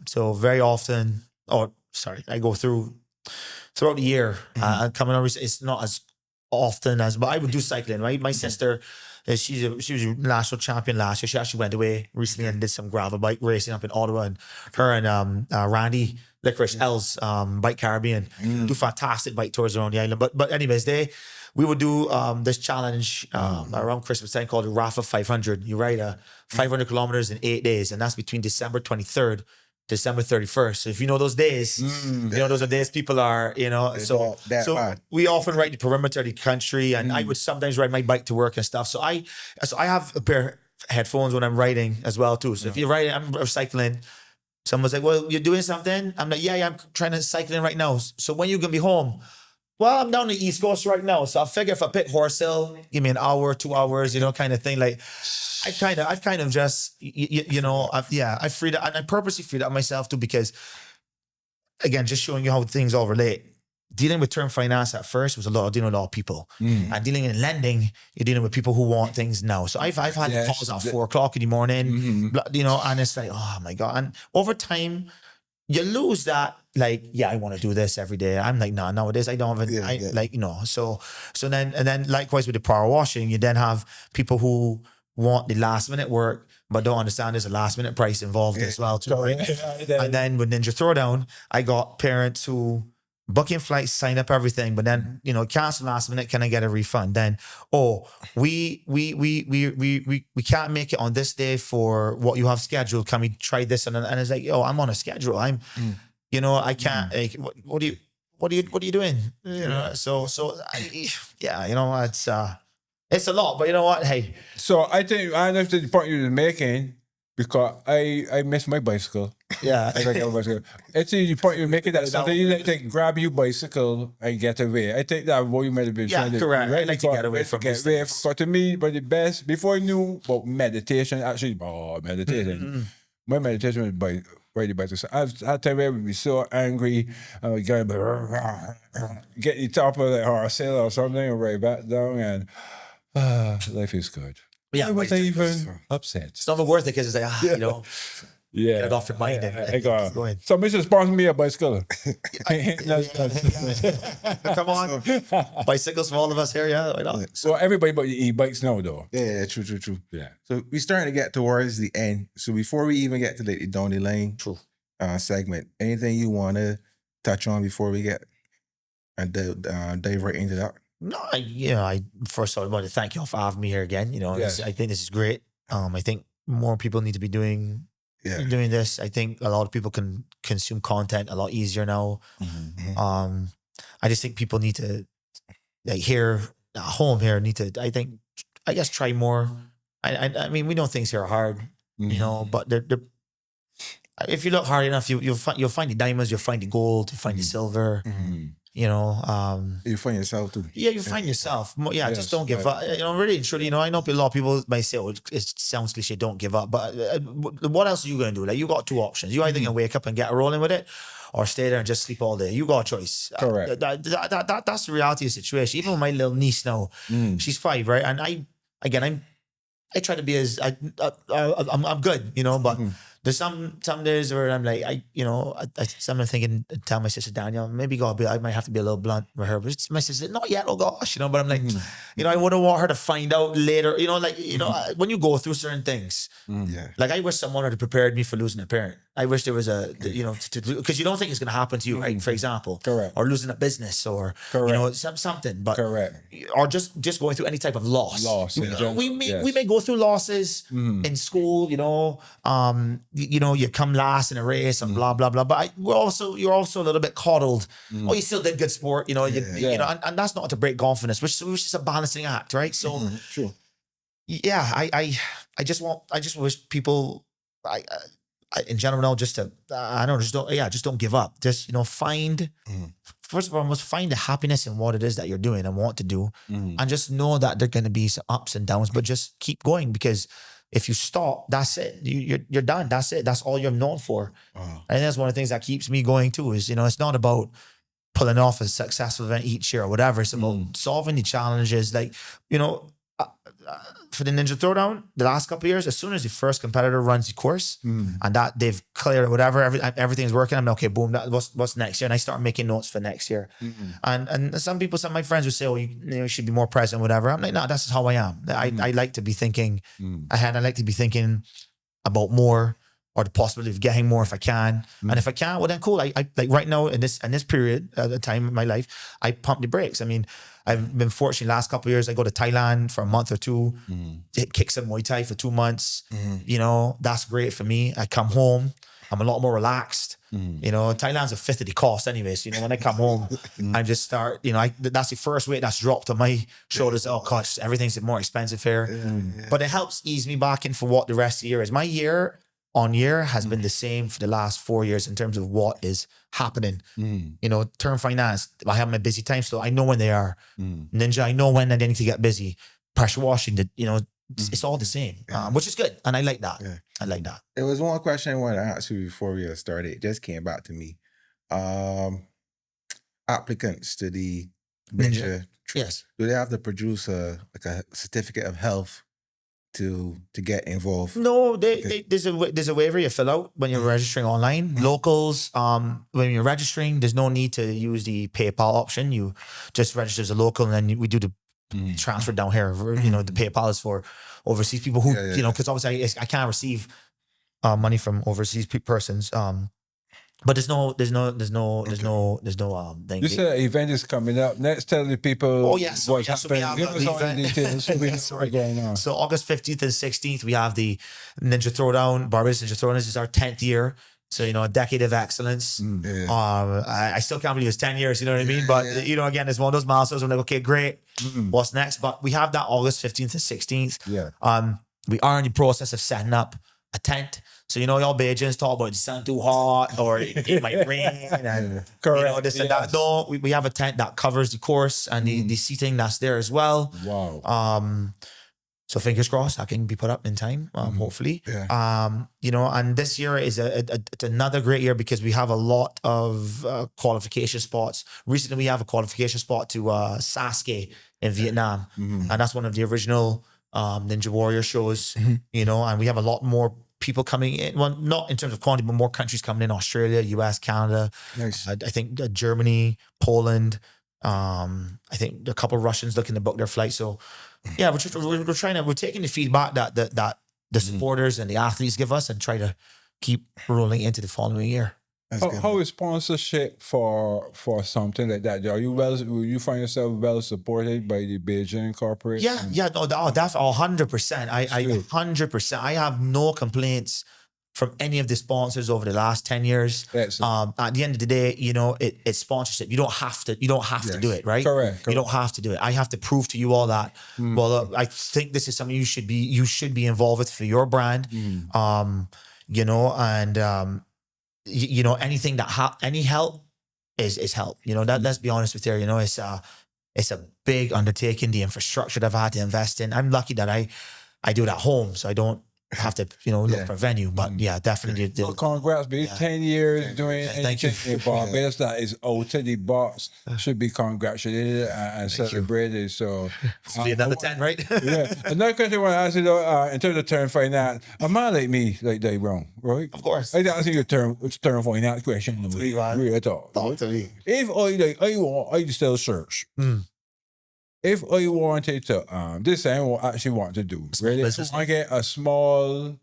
So very often, I go throughout the year. Coming over, it's not as often as, but I would do cycling, right? My sister, she was a national champion last year. She actually went away recently and did some gravel bike racing up in Ottawa, and her and Randy Licorice L's Bike Caribbean do fantastic bike tours around the island. But anyways, we would do this challenge around Christmas time called the Rafa 500. You ride 500 kilometers in 8 days, and that's between December 23rd December 31st. So if you know those days, those are days people are, so we often ride the perimeter of the country, and I would sometimes ride my bike to work and stuff. So I have a pair of headphones when I'm riding as well too. So if you're riding, I'm cycling. Someone's like, well, you're doing something? I'm like, yeah, I'm trying to cycle in right now. So when you gonna be home? Well, I'm down the East Coast right now. So I figure if I pick Horse Hill, give me an hour, 2 hours, kind of thing. Like I've kind of just, I freed up, and I purposely freed up myself too, because again, just showing you how things all relate. Dealing with term finance at first was dealing with a lot of people, and dealing in lending, you're dealing with people who want things now. So I've had calls at 4 o'clock in the morning, and it's like, oh my God. And over time, you lose that, like, yeah, I want to do this every day. I'm like, nah, nowadays I don't have it. So then likewise with the power washing, you then have people who want the last minute work, but don't understand there's a last minute price involved as well too. Right? And then with Ninja Throwdown, I got parents who booking flights, sign up everything, but then, cancel last minute, can I get a refund? Then, we can't make it on this day for what you have scheduled. Can we try this? And it's like, I'm on a schedule. I can't, like, what are you doing? It's a lot, but you know what? Hey. So I think I understand the point you're making, because I miss my bicycle. Yeah. I like my bicycle. It's the point you're making, that something you like grab your bicycle and get away. I think that what you might have been trying to do. Correct. I like to get away from this. So to me, but the best, before I knew about meditation, my meditation was by riding bicycle. So I had time where I would be so angry, I would get the top of the horse hill or something and ride back down, and life is good. Yeah, I wasn't even upset. It's not even worth it, because it's like, get it off your mind. Somebody should sponsor me a bicycle. Come on. Bicycles for all of us here, yeah. Why not? So everybody but the e-bikes now, though. Yeah, true. Yeah. So we're starting to get towards the end. So before we even get to the down the lane, true. segment. Anything you want to touch on before we get and dive right into that? No, I first of all, I want to thank y'all for having me here again. Yes. I think this is great. I think more people need to be doing this. I think a lot of people can consume content a lot easier now. I just think people need to, like, here at home here, need to, I guess, try more. I mean, we know things here are hard, but they're if you look hard enough, you'll find the diamonds, you'll find the gold, you'll find the silver. You find yourself too. Yeah, you find yourself. Yeah, just don't give up. Really and truly, I know a lot of people might say, "Oh, it sounds cliche, don't give up." But what else are you going to do? Like, you got two options. You either can wake up and get rolling with it, or stay there and just sleep all day. You got a choice. Correct. That's the reality of the situation. Even with my little niece now, she's 5, right? And I try to be as I'm good, but there's some days where I'm like, I'm thinking, tell my sister Danielle, maybe I might have to be a little blunt with her. But my sister, not yet, oh gosh, but I'm like, I wouldn't want her to find out later, when you go through certain things. Like, I wish someone had prepared me for losing a parent. I wish there was because you don't think it's going to happen to you, right? For example, correct, or losing a business, or something, but correct, or just going through any type of loss. We may go through losses in school, you come last in a race and blah blah blah. But you're also a little bit coddled. Oh, you still did good sport, and that's not to break confidence, which is a balancing act, right? So, true. Yeah, I just wish people, in general, now, just to just don't give up. Just find first of all, find the happiness in what it is that you're doing and want to do, and just know that there are going to be some ups and downs, but just keep going, because if you stop, that's it. You're done. That's it. That's all you're known for. And that's one of the things that keeps me going too. Is it's not about pulling off a successful event each year or whatever. It's about solving the challenges. Like, for the Ninja Throwdown, the last couple of years, as soon as the first competitor runs the course and that they've cleared whatever, everything's working, I'm like, okay, boom, what's next year? And I start making notes for next year. And some of my friends would say, oh, you should be more present, whatever. I'm like, no, that's just how I am. I like to be thinking ahead. I like to be thinking about more, or the possibility of getting more if I can. And if I can't, well then cool. I like right now in this period at the time of my life, I pump the brakes. I mean, I've been fortunate last couple of years. I go to Thailand for a month or two, kick some Muay Thai for 2 months. That's great for me. I come home, I'm a lot more relaxed. Thailand's a fifth of the cost anyways. When I come home, I just start, that's the first weight that's dropped on my shoulders. Oh gosh, everything's more expensive here. But it helps ease me back in for what the rest of the year is. My year on year has been the same for the last 4 years in terms of what is happening. Term finance, I have my busy time, so I know when they are. Ninja, I know when I need to get busy. Pressure washing, it's all the same, which is good. And I like that. Yeah. I like that. There was one question I wanted to ask you before we started. It just came back to me. Applicants to the Ninja, yes, do they have to produce a certificate of health to get involved? No, there's a waiver you fill out when you're registering online. Locals, when you're registering, there's no need to use the PayPal option. You just register as a local, and then we do the transfer down here. The PayPal is for overseas people who, because obviously I can't receive money from overseas persons. But there's no thing. You said an event is coming up. Let's tell the people what's happening. So we have Give us all the details. So we know what's going on. So August 15th and 16th, we have the Ninja Throwdown. Barbados Ninja Throwdown. This is our 10th year. So, a decade of excellence. I still can't believe it's 10 years, you know what I mean? But, again, it's one of those milestones. I'm like, okay, great. What's next? But we have that August 15th and 16th. Yeah. We are in the process of setting up a tent. So, y'all Bajans talk about the sun too hot or it might rain and this and that. No, we have a tent that covers the course and the seating that's there as well. Wow. So fingers crossed, that can be put up in time, hopefully. Yeah. And this year is it's another great year because we have a lot of qualification spots. Recently, we have a qualification spot to Sasuke in Vietnam, and that's one of the original Ninja Warrior shows. And we have a lot more people coming in. Well, not in terms of quantity, but more countries coming in: Australia, US, Canada. Nice. I think Germany, Poland. I think a couple of Russians looking to book their flight. So. Yeah, we're taking the feedback that the supporters and the athletes give us and try to keep rolling into the following year. That's good. How is sponsorship for something like that? Will you find yourself well supported by the Beijing corporate? Yeah, no, that's 100%. I 100%. I have no complaints from any of the sponsors over the last 10 years. Excellent. At the end of the day, it's sponsorship. You don't have to do it, right? Correct. You don't have to do it. I have to prove to you all that. Well, I think this is something you should be involved with for your brand. Anything that any help is help. Let's be honest with you. It's a big undertaking. The infrastructure that I've had to invest in. I'm lucky that I do it at home, so I don't have to look for a venue. But yeah, definitely. Well, congrats, man. 10 years doing anything in Barbados that is out of the box should be congratulated and celebrated. So be another 10, right? Yeah. Another question I want to ask you though, in terms of term finance, a man like me, like Dave Browne, right? Of course. I ask you a term finance question. Really talk. Talk to me. If I still search. If I wanted to, this thing I actually want to do, really, I get a small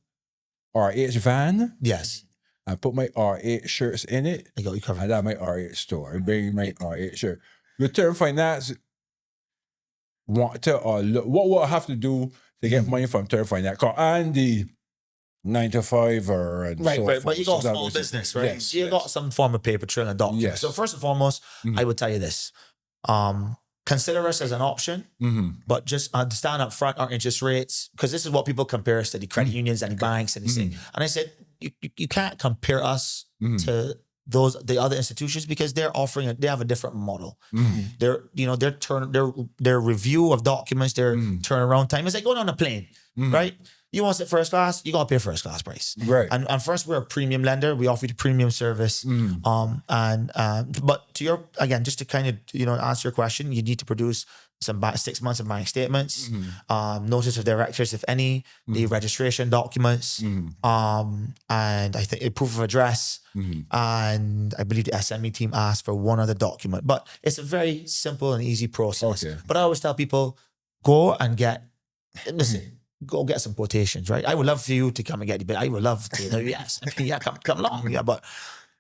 RH van. Yes. I put my RH shirts in it. I got you covered. I got my RH store. I bring my RH shirt. Return finance, what will I have to do to get money from Term Finance? And the 9 to 5 right, but you got a small business, right? Yes, so you got some form of paper trail and documents. Yes. So first and foremost, I would tell you this. Consider us as an option, but just understand up front our interest rates, because this is what people compare us to, the credit unions and the banks, and they say. And I said, you can't compare us to the other institutions, because they have a different model. Their review of documents, their turnaround time is like going on a plane, right? You want to sit first class, you gotta pay first class price. Right. And first, we're a premium lender. We offer you the premium service. But just to kind of answer your question, you need to produce some 6 months of bank statements, notice of directors, if any, the registration documents, and I think a proof of address. And I believe the SME team asked for one other document. But it's a very simple and easy process. Okay. But I always tell people, go get some quotations, right? I would love for you to come and get the bid. I would love to, yes. Come along. Yeah, but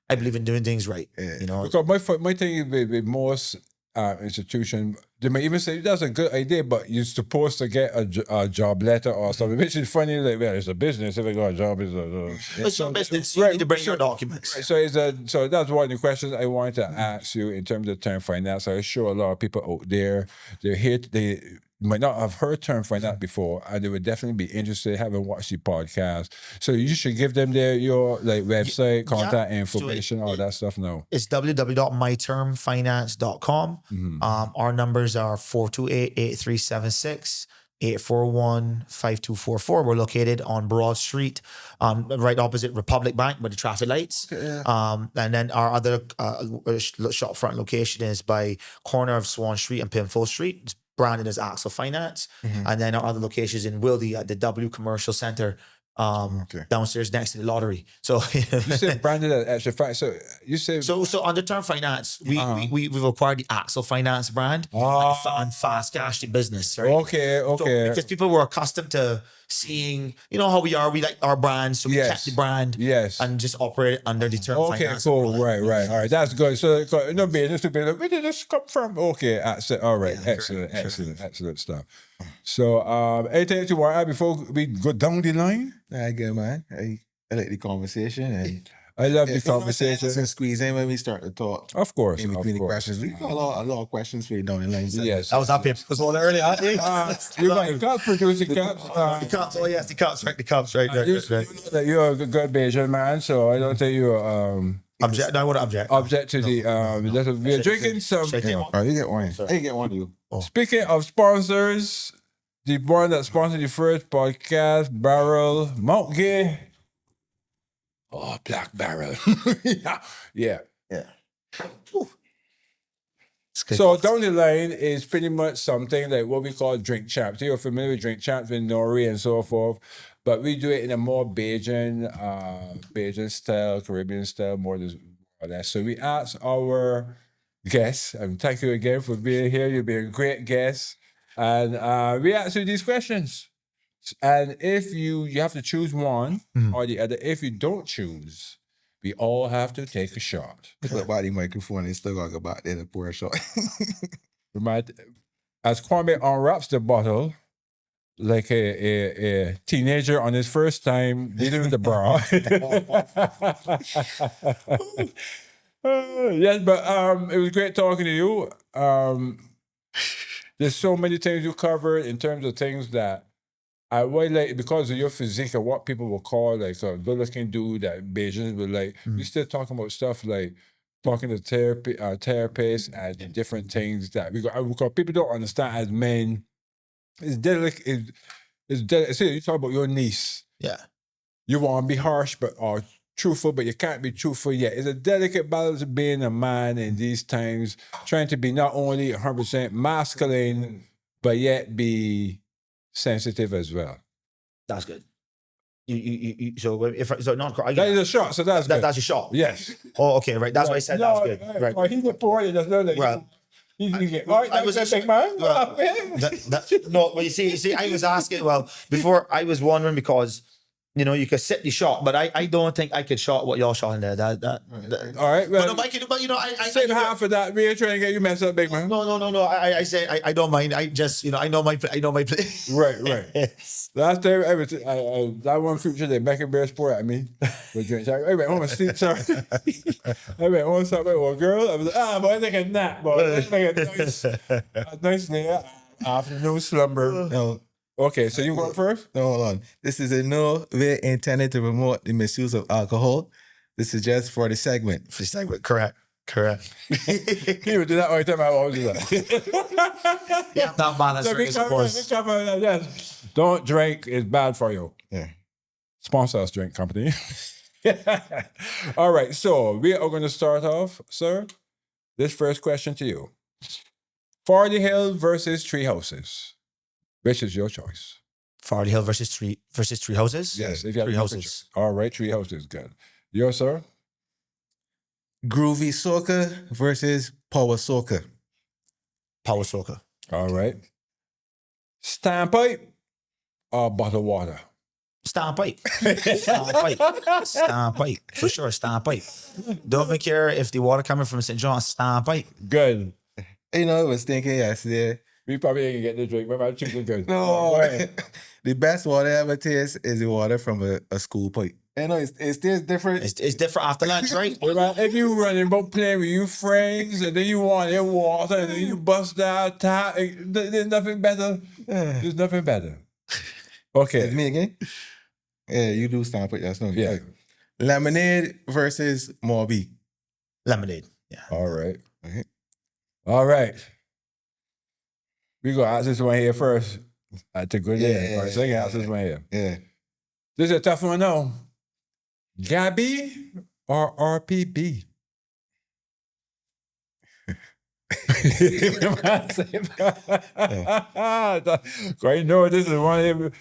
I believe in doing things right. Because my thing with most institution, they may even say that's a good idea, but you're supposed to get a job letter or something, which is funny. Like, well, it's a business. If I got a job, it's a business. You need to bring your documents. Right, so that's one of the questions I wanted to ask you in terms of term finance. I'm sure a lot of people out there, they might not have heard term finance before, and they would definitely be interested, having watched the podcast. So you should give them your website, contact information, all that stuff now. It's www.mytermfinance.com. Our numbers are 428-8376. 841-5244. We're located on Broad Street, right opposite Republic Bank with the traffic lights. And then our other shop front location is by corner of Swan Street and Pinfold Street. It's branded as Axel Finance. And then our other locations in Wildy at the W Commercial Center, downstairs next to the lottery. So you said branded as Axel Finance. So you said so under Term Finance, we've acquired the Axel Finance brand and fast cash the business, right? Okay. So, because people were accustomed to seeing, how we are. We like our brand, so we kept the brand, and just operate under the Term Finance. Okay, cool, right. All right, that's good. So no business to be like, where did this come from? Okay, all right, excellent stuff. So, anything you want to add before we go down the line? Yeah, good, man. I like the conversation, and I love the conversation. And squeeze in when we start to talk. Of course, in between the questions, we got a lot of questions for you down the line. Yes, that was our paper. Was one earlier. You got cups, producing cups. The cups. Oh yes, the cups. Right, the cups. Right. You know that you're a good Bayesian man, so I don't think you're object. I would object. Object to the we're drinking some. Oh, you get one. I get one of you. Speaking of sponsors, the one that sponsored the first podcast, Barrel Mount Gay. Oh, Black Barrel. yeah. So down the line is pretty much something like what we call drink champs. You're familiar with drink champs with Nori and so forth, but we do it in a more Bajan style, Caribbean style, more or less. So we ask our guests, and thank you again for being here. You've been a great guest, and we ask you these questions. And if you have to choose one or the other, if you don't choose, we all have to take a shot. Look about the microphone and still talk about the pour a shot. We might, as Kwame unwraps the bottle, like a teenager on his first time dealing with the bra. Yes, but it was great talking to you. There's so many things you covered in terms of things that I would like, because of your physique and what people will call like a good-looking dude that Bajans would like. We still talking about stuff like talking to therapists and different things that because people don't understand as men. It's delicate. See, you talk about your niece. Yeah. You want to be harsh, or truthful, but you can't be truthful yet. It's a delicate balance of being a man in these times, trying to be not only 100% masculine, but yet be sensitive as well. That's good. So if so not That is a shot, so that's good. that's a shot. Yes. Oh, okay, right. That's why I said that's good. Right. Right. He's a poor, just know that. Well, I was a big man. No, but you see, I was asking. Well, before I was wondering because you could sit the shot, but I don't think I could shot what y'all shot in there. All right, well, but I save half of that. We're trying to get you messed up, big man. No. I say I don't mind. I just I know my place. Right. Last time, that one future they back in Bear Sport at me. With drinks. I went home and sleep. Sorry. I went home and slept with a girl. I was like, boy, I take a nap, boy. Let's make a nice afternoon slumber. No. Okay, so you go first? No, hold on. This is in no way intended to promote the misuse of alcohol. This is just for the segment. Correct. You would do that all the time. I always do that. Yeah, not balance. Of course. Yes. Don't drink. It's bad for you. Yeah. Sponsor us, drink company. All right, so we are going to start off, sir. This first question to you. Farley Hill versus Tree Houses. Which is your choice? Farley Hill versus Tree Houses? Yes, if you have Tree Houses. All right, Tree Houses, good. Yours, sir? Groovy soca versus power soca. Power soca. All right. Standpipe or bottled water? Standpipe. Standpipe. For sure, standpipe. Don't even care if the water coming from St. John's, standpipe. Good. I was thinking yesterday. We probably ain't get the drink. Remember, I choose the good. No, the best water I ever taste is the water from a school pipe. It tastes different. It's different after lunch, right? If you running about playing with your friends and then you want your water and then you bust out tap, there's nothing better. There's nothing better. Okay. It's me again? Yeah, you do stand pipe. That's no good. Yeah. Lemonade versus Morby. Lemonade. Yeah. All right. Okay. All right. We go ask this one here first. I take good day. All right, second ask this one here. Yeah. This is a tough one now. Gabby or RPB? I know this is one of them.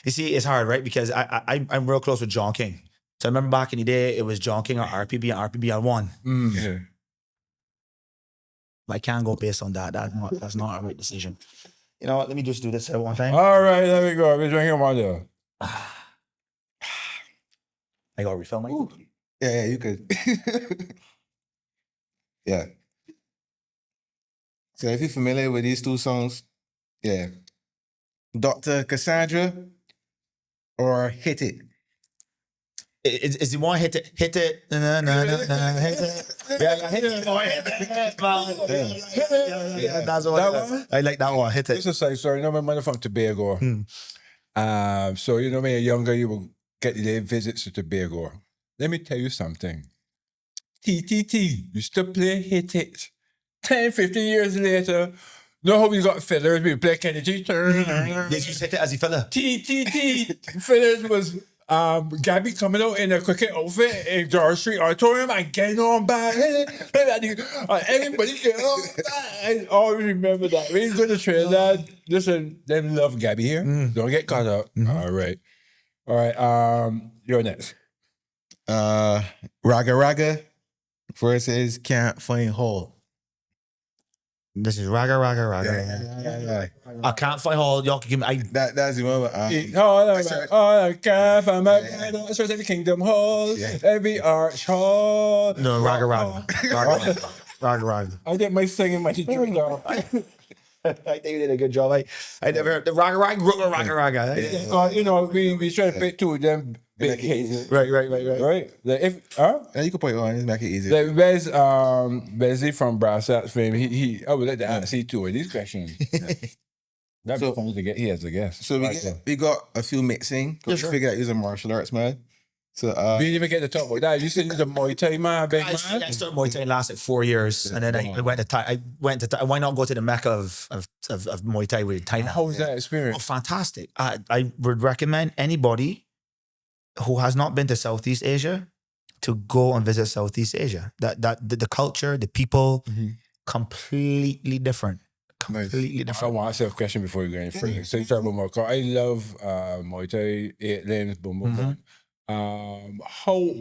You see, it's hard, right? Because I'm real close with John King. So I remember back in the day, it was John King or RPB, and RPB on one. Yeah. But I can't go based on that. That's not a right decision. You know what? Let me just do this at one time. All right, there we go. We're drinking one there. I got to refill my. Yeah, you could. Yeah. So if you're familiar with these two songs, yeah. Dr. Cassandra or Hit It. Is the one hit it? Hit it. No, hit it. Yeah, hit it. That's what I like that one. Hit it. This is like, sorry, you know my mother from Tobago. So, you know, when you're younger, you will get the visits to Tobago. Let me tell you something. TTT used to play Hit It. 10, 15 years later, know how we got fillers? We play Kennedy. Yes, you hit it as he fella. TTT. Fillers was Gabby coming out in a cricket outfit in George Street Auditorium and getting on back. Everybody getting on back. I always remember that. When you go to Trinidad, listen, they love Gabby here. Don't get caught up. All right. You're next. Raga Raga versus Can't Find Hole. This is Raga. Yeah. I can't fight all y'all can give me. That's the one. I can't find my search every kingdom hall, every arch hall. No, Raga. I did my singing, my teacher. I think you did a good job. I never heard the Raga. You know, we try to pick two of them big hits. Right. Right? Like if Yeah, you can put it on. Just make it easy. like Wes Wesley from Browne fame, he I would like to ask you two of these questions. That'd be fun to get here as a guest. So we got a few mixing. Yeah, We sure. figured out he's a martial arts man. So We didn't even get to talk about that. You said you're the Muay Thai man, big I man. started Muay Thai lasted 4 years, and then I went to Thai. Why not go to the mecca of Muay Thai with Thailand? How was that Oh, experience? fantastic! I would recommend anybody who has not been to Southeast Asia to go and visit Southeast Asia. The culture, the people, completely different. Completely I different. want to ask a question before you go any further. So you talk about more. I love Muay Thai, 8 lanes, boom, boom, boom. How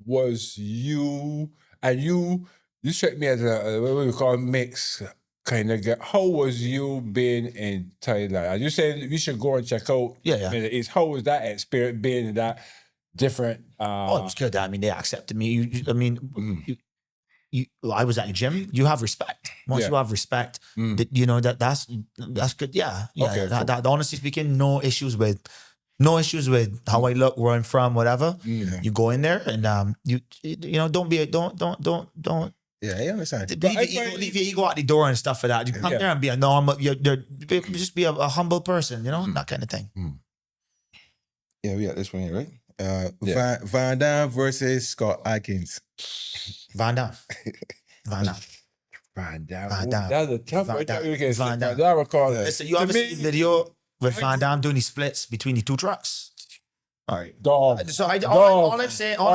was you? And you struck me as a what we call mix kind of guy. How was you being in Thailand? And you said we should go and check out. Yeah. Middle East. How was that experience being in that different? Oh, it was good. I mean, they accepted me. I was at the gym. You have respect. Once you have respect, you know that's good. Yeah. Okay, That honestly speaking, no issues with how I look, where I'm from, whatever. You go in there and you know don't. yeah, I understand. Leave your ego at the door and stuff for that. You come there and be a normal. Just be a humble person. You know that kind of thing. Yeah, we got this one here, right? Van Damme versus Scott Adkins. Van Damme. Van Damme. Van That's a tough one. Van Damme. I recall that. Listen, you ever see the video with Van Damme doing the splits between the two trucks? All right. Dog. So all I'm saying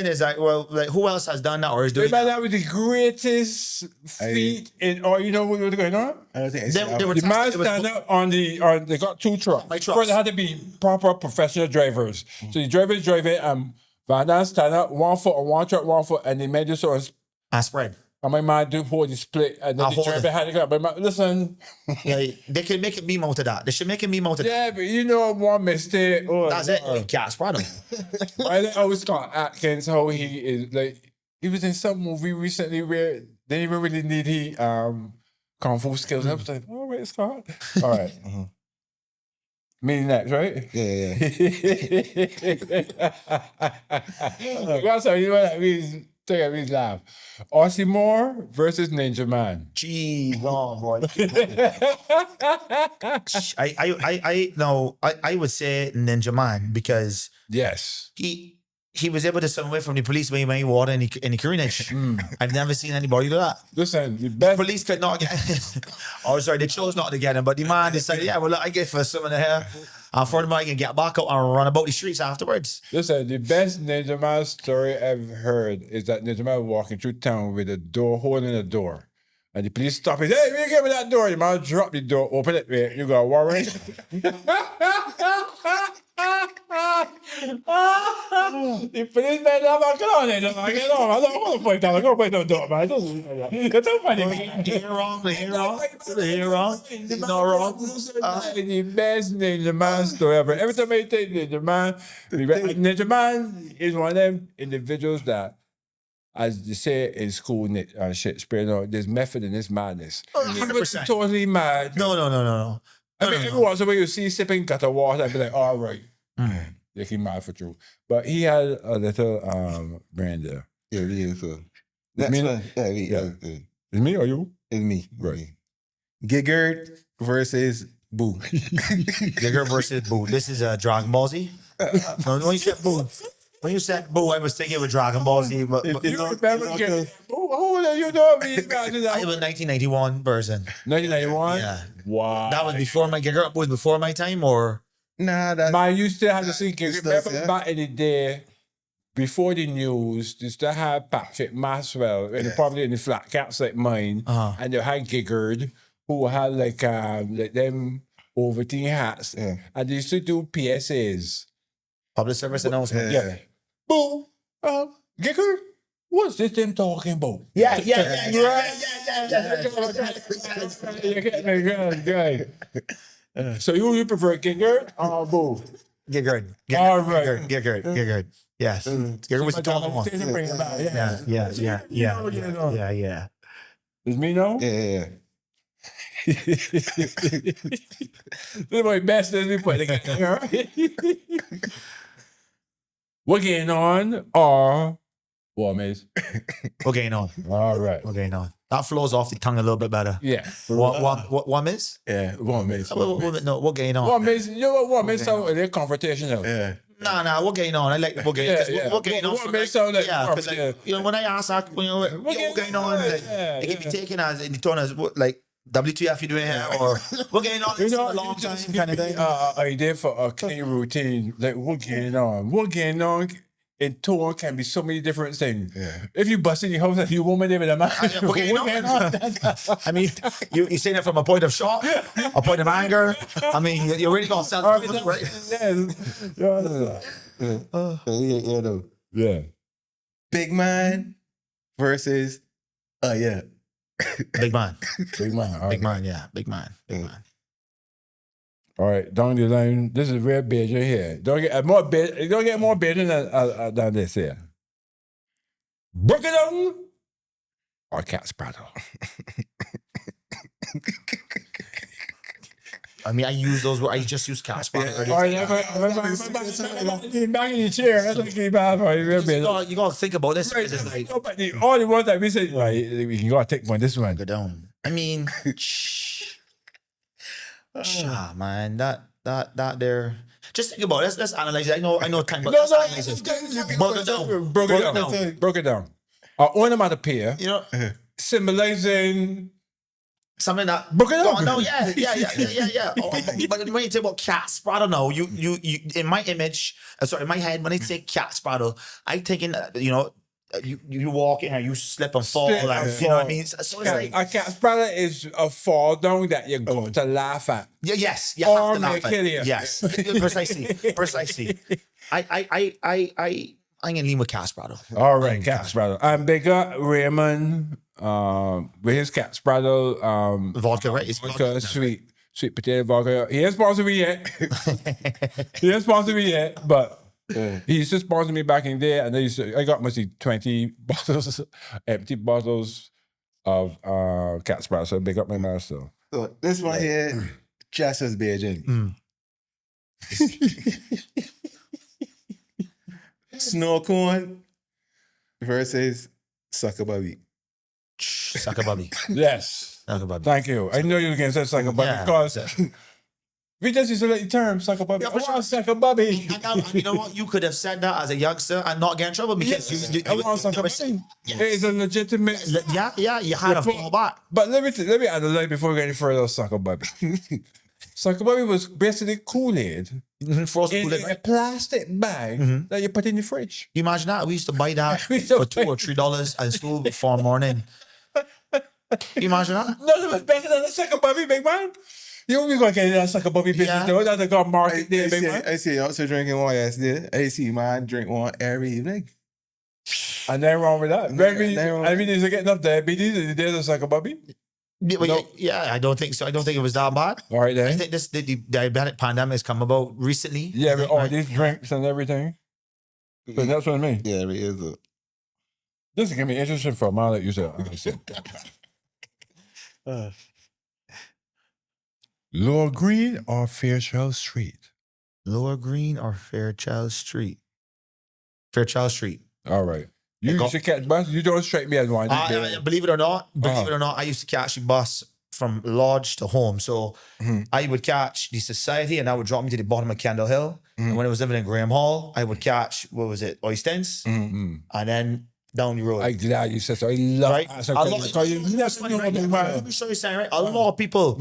is like, well, like who else has done that or is doing That that? was the greatest feat in, or you know what was going on? I don't think it's They were The man testing- it was- stand up on they got two trucks. My trucks. First, they had to be proper professional drivers. So the drivers driving and Van Damme stand up, 1 foot on one truck, 1 foot, and they made this sort of, I spread. and my man do hold the split, and then I the hold driver it. had to go. But listen, Yeah, they can make a meme out of that. They should make a meme out of that. yeah, but you know one mistake. Oh, That's it. Lord. You can't spread them. I always thought Atkins, how he is like, he was in some movie recently where they didn't even really need kung fu skills. I was like, oh, wait, Scott. All right. Me next, right? Yeah. That's how you know what that means. That means laugh. Aussie Moore versus Ninja Man. Jeez, oh boy. I would say Ninja Man because Yes. he was able to swim away from the police when he water in the careenage. I've never seen anybody do that. Listen, the best. Police could not get oh, sorry, they chose not to get him, but the man decided, yeah, well, look, I get for some in the hair. And furthermore, I can get back out and run about the streets afterwards. Listen, the best Ninja Man story I've heard is that Ninja Man walking through town with a door, holding a door. And the police stop him. Hey, will you give me that door? The man drop the door, open it, wait, you got a warrant. The police man, I'm like, get on, Ninja Man, get on. I don't want to break down. I'm going to break down the door, man. It's so funny. The hair wrong. It's not wrong. The best Ninja Man story ever. Every time I take Ninja Man, Ninja Man is one of them individuals that, as they say in school, Shakespeare, there's method in this madness. Oh, He was 100%. totally mad. No. I mean, every once in a while you see sipping cut of water, I'd be like, all right. Like he mad for true. But he had a little brand there. Yeah, really. So that's Me? one. Yeah. Is me or you? It's me. Right. Giggard versus Boo. Giger versus Boo. This is a Dragon Ball Z. No, when you said Boo, I was thinking of Dragon Ball Z. But You remember who are you doing? I was 1991 version. 1991? Yeah. Wow. That was before my Giger was before my time, or Nah, that's Man, you still have to see. Remember yeah. back in the day, before the news, they still had Patrick Maxwell, and probably in the flat caps like mine, and they had Giggard, who had like them Overton hats, and they used to do PSAs. public service announcement. Yeah. Boom. Giggard. What's this them talking about? Yeah. You get me, good. So you prefer Ginger or Boo? Get good. All right. Get good. Yes. Get good was the talking one. Bring it back. Yeah. Is me no? Yeah. This is my best as we put together. What going on are what, Mace? What going on? All right. What going on? That flows off the tongue a little bit better. Yeah. What miss? Yeah. What, Mace? No, what going on? What, Mace? You know what, Mace? Sound they're confrontational. Yeah. Nah, what going on? I like what going on. What going on? What makes sound like because you know when I ask that, when what going on, like, it can be taken as in the tone as what, like WTF you doing here or what going on? It's a long time kind of thing. Idea for a clean routine, like what going on? What going on? In tone can be so many different things. Yeah. If you bust in your house and you woman there with a man, What going on? I mean, you saying it from a point of shock, a point of anger. I mean, you're really gonna sell it, right? Yeah. Big man versus yeah. Big man. Big man. All right. Big man, yeah. Big man. All right, down the line. This is real big right here. Don't get more big. Don't get more big than this here. Broke it down or cat spraddle. I mean, I use those. I just use cash. All right, back in your chair. That's like you gotta think about this. It's like, all the ones that we say, like, you gotta take one. This one. go down. I mean, man, that there. Just think about it. Let's analyze it. I know time, but let's analyze it. Broke it down. Onomatopoeia, You know, symbolizing something that broke it down. No, yeah. But when you talk about cat spraddle, no, you in my image, in my head, when I say cat spraddle, I thinking, you walk in and you slip and fall, you know what I mean? So it's like A cat spraddle is a fall down that you're going to laugh at. yes, you Or have to laugh make at. it here. Yes, precisely. I'm gonna lean with cat spraddle. All right, cat spraddle. And bigger Raymond with his cat spraddle. Vodka, right? It's Vodka, sweet potato vodka. He ain't sponsored me yet. But he used to sponsor me back in there, and I got mostly 20 bottles, empty bottles of cat spraddle. So big up my master. So this one here, just as Beijing. Snow cone versus sucker bubby. Sucker bubby. Yes. Sucker bubby. Thank you. I know you were going to say sucker bubby because we just used to let the term sucker bubby. Yeah, for sure. Sucker bubby. And you know what? You could have said that as a youngster and not get in trouble because you I want sucker bubby. It's a legitimate. Yeah, you had a fall back. But let me analyze before we get any further. Sucker bubby. Sucker bubby was basically Kool-Aid Frozen in Kool-Aid, a right? plastic bag that you put in the fridge. You imagine that? We used to buy that We used to for $2 or $3 at school before morning. You imagine that? Nothing was better than a sucker bubby, big man. You only gonna get that sucker bubby business Yeah. though. That's a good market there, big man. I see you also drinking one yesterday. I see man drink one every evening. And nothing wrong with that. Nothing wrong. I mean, is getting up diabetes? There's a sucker bubby. Yeah, I don't think so. I don't think it was that bad. All right I then. think the diabetic pandemic has come about recently. Yeah, with all these drinks and everything. But that's what I mean. Yeah, it is. This is gonna be interesting for a man that you said. Lower Green or Fairchild Street? Lower Green or Fairchild Street? Fairchild Street. All right. You used to catch bus. You don't strike me as one. Believe it or not, I used to catch the bus from Lodge to home. So I would catch the Society and that would drop me to the bottom of Kendall Hill. And when I was living in Graham Hall, I would catch, Oystens? And then down the road. I'm glad you said so. I love Right? asking Let questions because you never know what they want. me show you something, right? A lot of people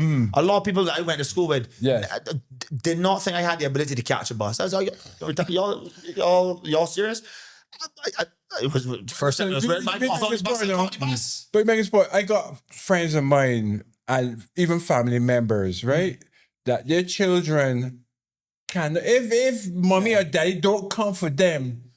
that I went to school with did not think I had the ability to catch a bus. I was like, y'all serious? It was the first time I was wearing my bus. But make a sport. I got friends of mine and even family members, right? That their children can, if mommy or daddy don't come for them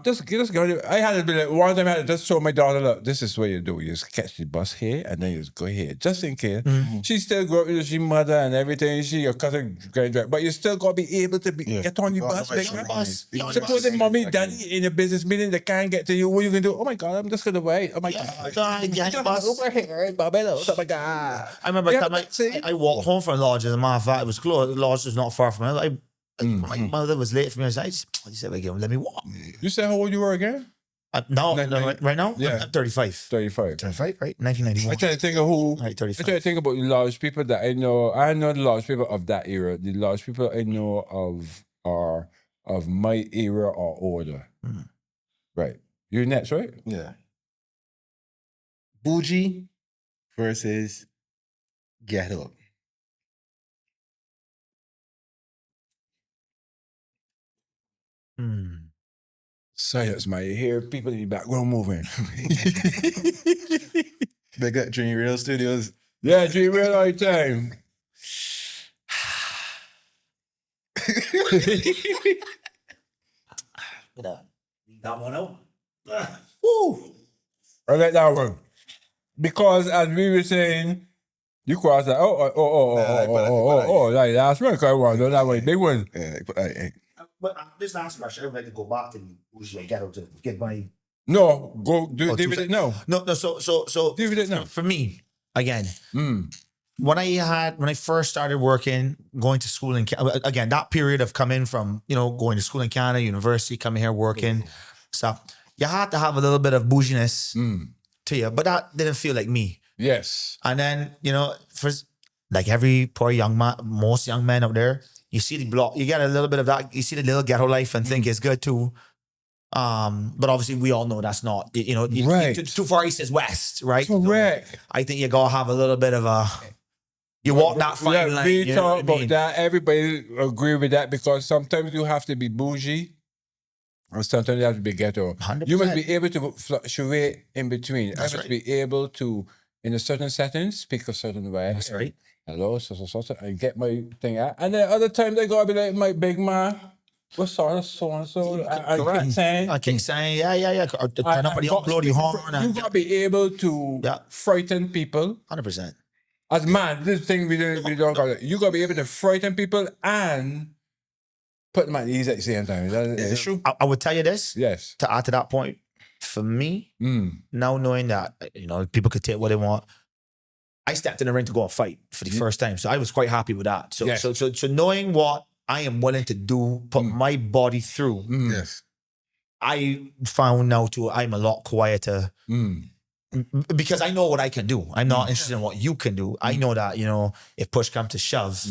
Just go. I had to be like, one time I had to just show my daughter, look, this is what you do. You just catch the bus here and then you just go here. Just in case. She still grew up with she mother and everything. She your cousin grandchild. But you still gotta be able to get on the bus. Supposing mommy, daddy in a business meeting, they can't get to you. What are you gonna do? Oh my god, I'm just gonna wait. Oh my god. Over here, oh my god. I remember I walked home from Lodge. As a matter of fact, it was close. Lodge was not far from it. My mother was late for me. I said, let me walk. You said how old you were again? No, right now? Yeah. I'm 35. 35. 35, right? 1991. I try to think of who. Right, 35. I try to think about the large people that I know. I know the large people of that era. The large people I know of are of my era or older. Right. You're next, right? Yeah. Bougie versus ghetto. Silence, my hear people in the background moving. Big up Dream Real Studios. Yeah, Dream Real all the time. That one out. Woo! I like that one. Because as we were saying, you cross that. Like that's right, one. That one, big one. Yeah, But this last question, I would like to go back to Bougie Ghetto to get my. No, go do David it now. No. So David it now. For me, again, when I first started working, going to school in again, that period of coming from going to school in Canada, university, coming here working, stuff. You had to have a little bit of bouginess to you, but that didn't feel like me. Yes. And then first, like every poor young man, most young men out there, you see the block, you get a little bit of that. You see the little ghetto life and think it's good too. But obviously we all know that's not, right. Too far east is west, right? Correct. So I think you gotta have a little bit of a, you walk that fine line. We talk about that. Everybody agree with that because sometimes you have to be bougie or sometimes you have to be ghetto. 100%. You must be able to fluctuate in between. That's I must be able to, in a certain setting, speak a certain way. That's right. Hello, so, and get my thing out. And then other times they gotta be like my big man. What sort of so and so? I keep saying, yeah. Turn up the blow the horn. You gotta be able to frighten people. 100%. As man, this thing we don't got. You gotta be able to frighten people and put them at ease at the same time. It's true. I would tell you this. Yes. To add to that point, for me, now knowing that people could take what they want. I stepped in the ring to go and fight for the first time. So I was quite happy with that. So, so knowing what I am willing to do, put my body through, yes, I found now too, I'm a lot quieter because I know what I can do. I'm not interested in what you can do. I know that, if push comes to shove,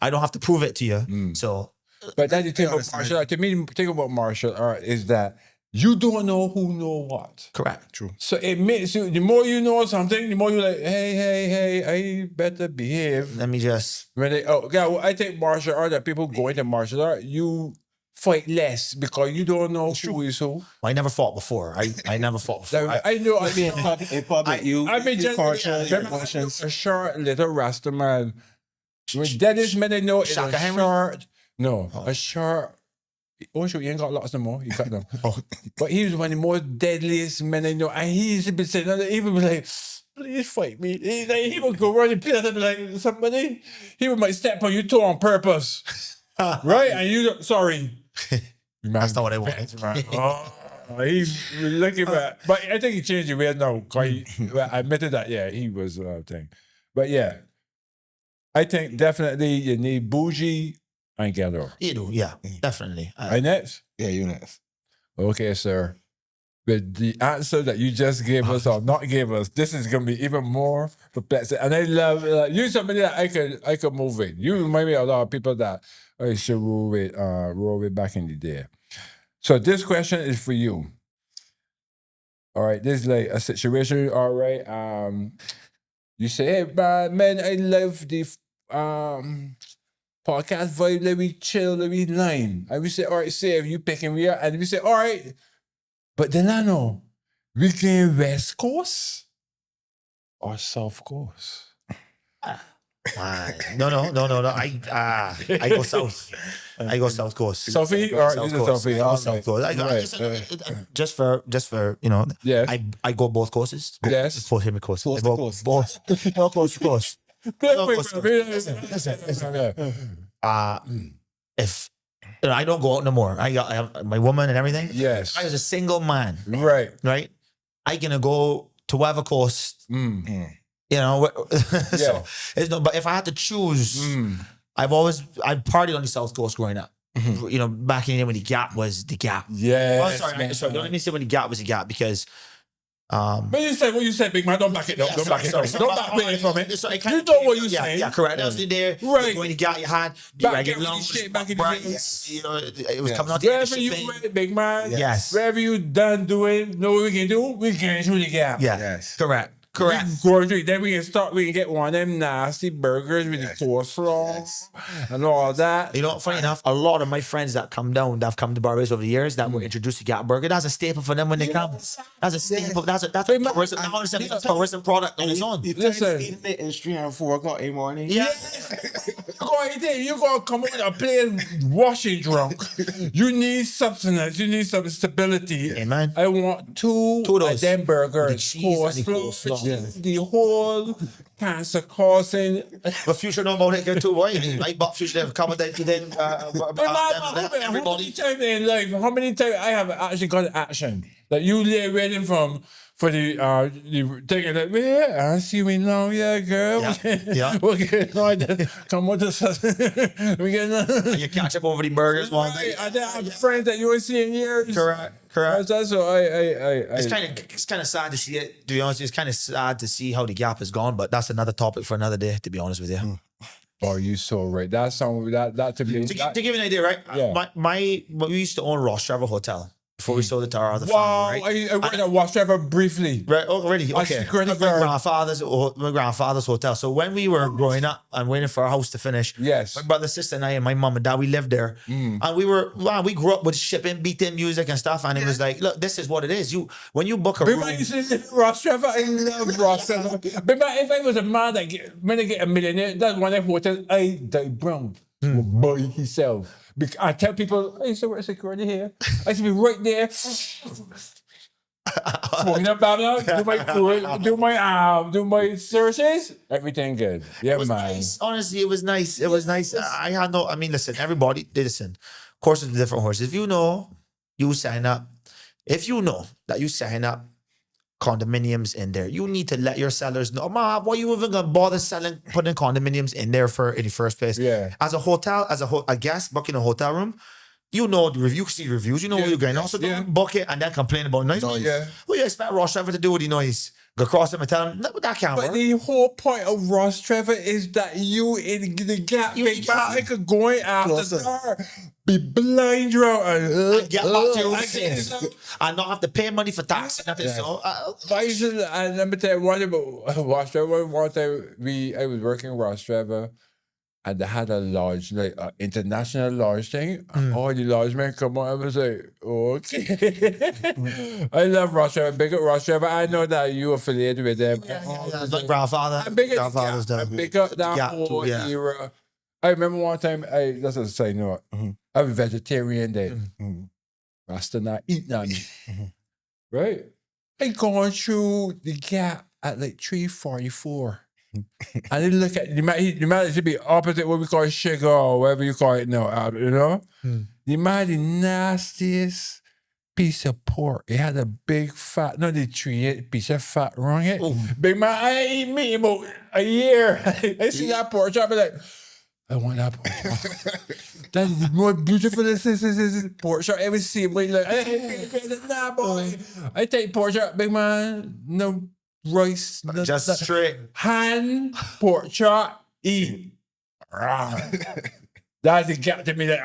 I don't have to prove it to you. So, but then the thing about martial art, to me, the thing about martial art is that you don't know who know what. Correct. True. So it makes you, the more you know something, the more you're like, hey, I better behave. Let me just. I think martial art, that people go into martial art, you fight less because you don't know who is who. I never fought before. I never fought before. I know, I mean, in public, a short little Rasta man. That is men I know is a short, a short. Oh, sure, he ain't got lots no more. He cut them. But he was one of the most deadliest men I know. And he used to be saying, he would be like, please fight me. He would go running, and be like, somebody, he would might step on your toe on purpose. Right? And you, sorry. That's not what I wanted. He's looking back. But I think he changed the way now. I admitted that, he was a thing. But yeah, I think definitely you need bougie and ghetto. You do, yeah, definitely. I next? Yeah, you next. Okay, sir. But the answer that you just gave us or not gave us, this is gonna be even more perplexing. And I love you somebody that I could move with. You remind me of a lot of people that I should roll with back in the day. So this question is for you. All right, this is like a situation, all right. You say, hey man, I love the podcast vibe, let me chill, let me line. And we say, all right, say if you picking me up, and we say, all right, but Delano, we going West Coast or South Coast? No. I go south. I go south coast. Southie or South you coast. Southie? I go south coast. Just for Yes. I go both coasts. Yes. Both him coast. Coast I to go coast. both. No, coast to coast. Listen. If I don't go out no more, I have my woman and everything. Yes. I was a single man, Right. right? I gonna go to whatever coast. Mm. You know, Yeah. so it's no. But if I had to choose, I partied on the South Coast growing up. You know, back in the day when the Gap was the Gap. Yes. Oh, sorry. Don't let me say when the Gap was the Gap because. But you said what you said, big man. Don't back it up. Don't back it up. Don't back away from it. You know what you say. Yeah, correct. That was the day. Right. When you got your hand, Back in the shit, back in the days. you know, it was coming out. Wherever you went, big man. Yes. Wherever you done doing, know what we can do? We can through the Gap. Yeah. Yes. Correct. We can go through. Then we can get one of them nasty burgers with the coleslaw and all that. You know, funny enough, a lot of my friends that come down, that have come to Barbados over the years, that were introduced to Gap Burger, that's a staple for them when they come. That's a staple. That's a tourism product on its own. Listen. Eating it in street at 4 o'clock in the morning. Yeah. You're going to come with a plain washing drunk. You need substance. You need some stability. Amen. I want two of of those. them burgers. With the cheese and the Coleslaw, coleslaw. the whole cancer causing. But Future know about it good too, boy. I bought Future to accommodate to them. How Everybody. many times in life? How many times I have actually got action that you lay waiting for the taking it? Yeah, I see we know, yeah, girl. Yeah. We're getting on. Come with us. We getting. You catch up over the burgers one day. I have friends that you ain't seen years. Correct. That's what It's kind of sad to see it. To be honest, it's kind of sad to see how the Gap has gone. But that's another topic for another day. To be honest with you. Oh, you so right. That's something that to be. To give you an idea, right? Yeah. We used to own Ross Trevor Hotel before we sold it to our other Wow, family, right? I worked at Watch Trevor briefly. Right. Oh, really? I Okay. security My guard. grandfather's hotel. So when we were growing up and waiting for our house to finish, Yes. my brother, sister, and I, and my mom and dad, we lived there, and we grew up with shipping, beat-in music and stuff. And it was like, look, this is what it is. When you book a room, Remember, you said Ross Trevor. I love Ross Trevor. Remember, if I was a man that get a millionaire, that's one of the hotels I die Browne will buy himself. I tell people, I used to work security here. I used to be right there. Smoking up, do my searches. Everything good. Yeah, it was man. nice. Honestly, it was nice. It was nice. Listen, everybody, listen. Of course, it's different horses. If you know that you sign up condominiums in there, you need to let your sellers know, ma, why you even gonna bother putting condominiums in there in the first place? Yeah. As a guest booking a hotel room, you know the reviews, you know what you're getting. Also, don't book it and then complain about noise. Yeah. What you expect Ross Trevor to do with the noise? Go across them and tell them, that can't But work. the whole point of Ross Trevor is that you in the Gap, big man, I could go in after dark, be blind drunk, and Get back to your sins and not have to pay money for tax and nothing. So, and let me tell you one about Ross Trevor. One time I was working Ross Trevor, and they had a lodge, like an international lodge thing. All the lodge men come on. I was like, okay. I love Ross Trevor. Big up Ross Trevor. I know that you affiliated with them. like grandfather. Big up Grandfather's that. done. Big up that Yeah, whole yeah. era. I remember one time, that's what I say, no, I was vegetarian then. Rasta not eat nothing. Right? I going through the Gap at like 3:44. And they look at you might should be opposite what we call sugar or whatever you call it now, you know? The man the nastiest piece of pork. It had a big fat, not the tree piece of fat wrong it. Big man, I ain't eat meat about a year. I see that pork chop, I be like, I want that pork chop. That is the more beautiful this pork chop ever seen. Like, nah, boy. I take pork chop, big man. No rice. Just straight. Hand, pork chop, eat. That's the Gap to me. Like,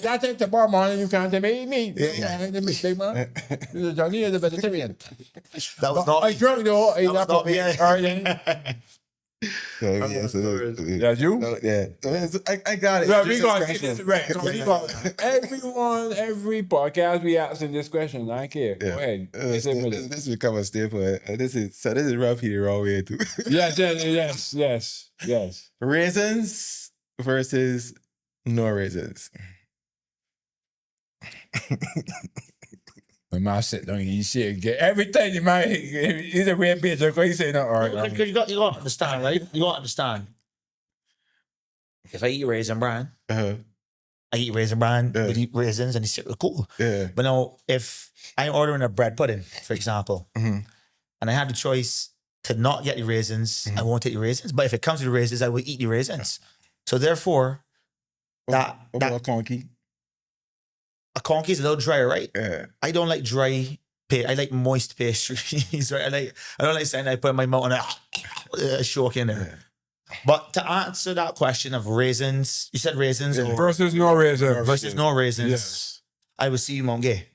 that's it. Tomorrow morning you can't tell me eat meat. Big man. You're the junkie, you're the vegetarian. That was not I drunk though. was not me. Alright then. Yeah, That's you? yeah. I got it. Yeah, we Just gonna a get this question. right. Every podcast we asking this question. I don't care. Go ahead. It's a minute. This become a staple. This is rough here the wrong way too. Yes. Raisins versus no raisins. My mouth sit down, you see, get everything in my he's a red bitch. Okay, you say no, all right. Because you got to understand, right? You got to understand. If I eat raisin bran, Uh-huh. I eat raisin bran, Yeah. we eat raisins, and it's cool. Yeah. But now, if I'm ordering a bread pudding, for example, Mhm. and I have the choice to not get the raisins, I won't take the raisins. But if it comes to the raisins, I will eat the raisins. So therefore, What about conky? a conky is a little drier, right? Yeah. I don't like dry. I like moist pastries, right? I don't like saying I put in my mouth and I choke in there. But to answer that question of raisins, you said raisins or Versus no razor. versus no raisins. Yes. I will see you Monge.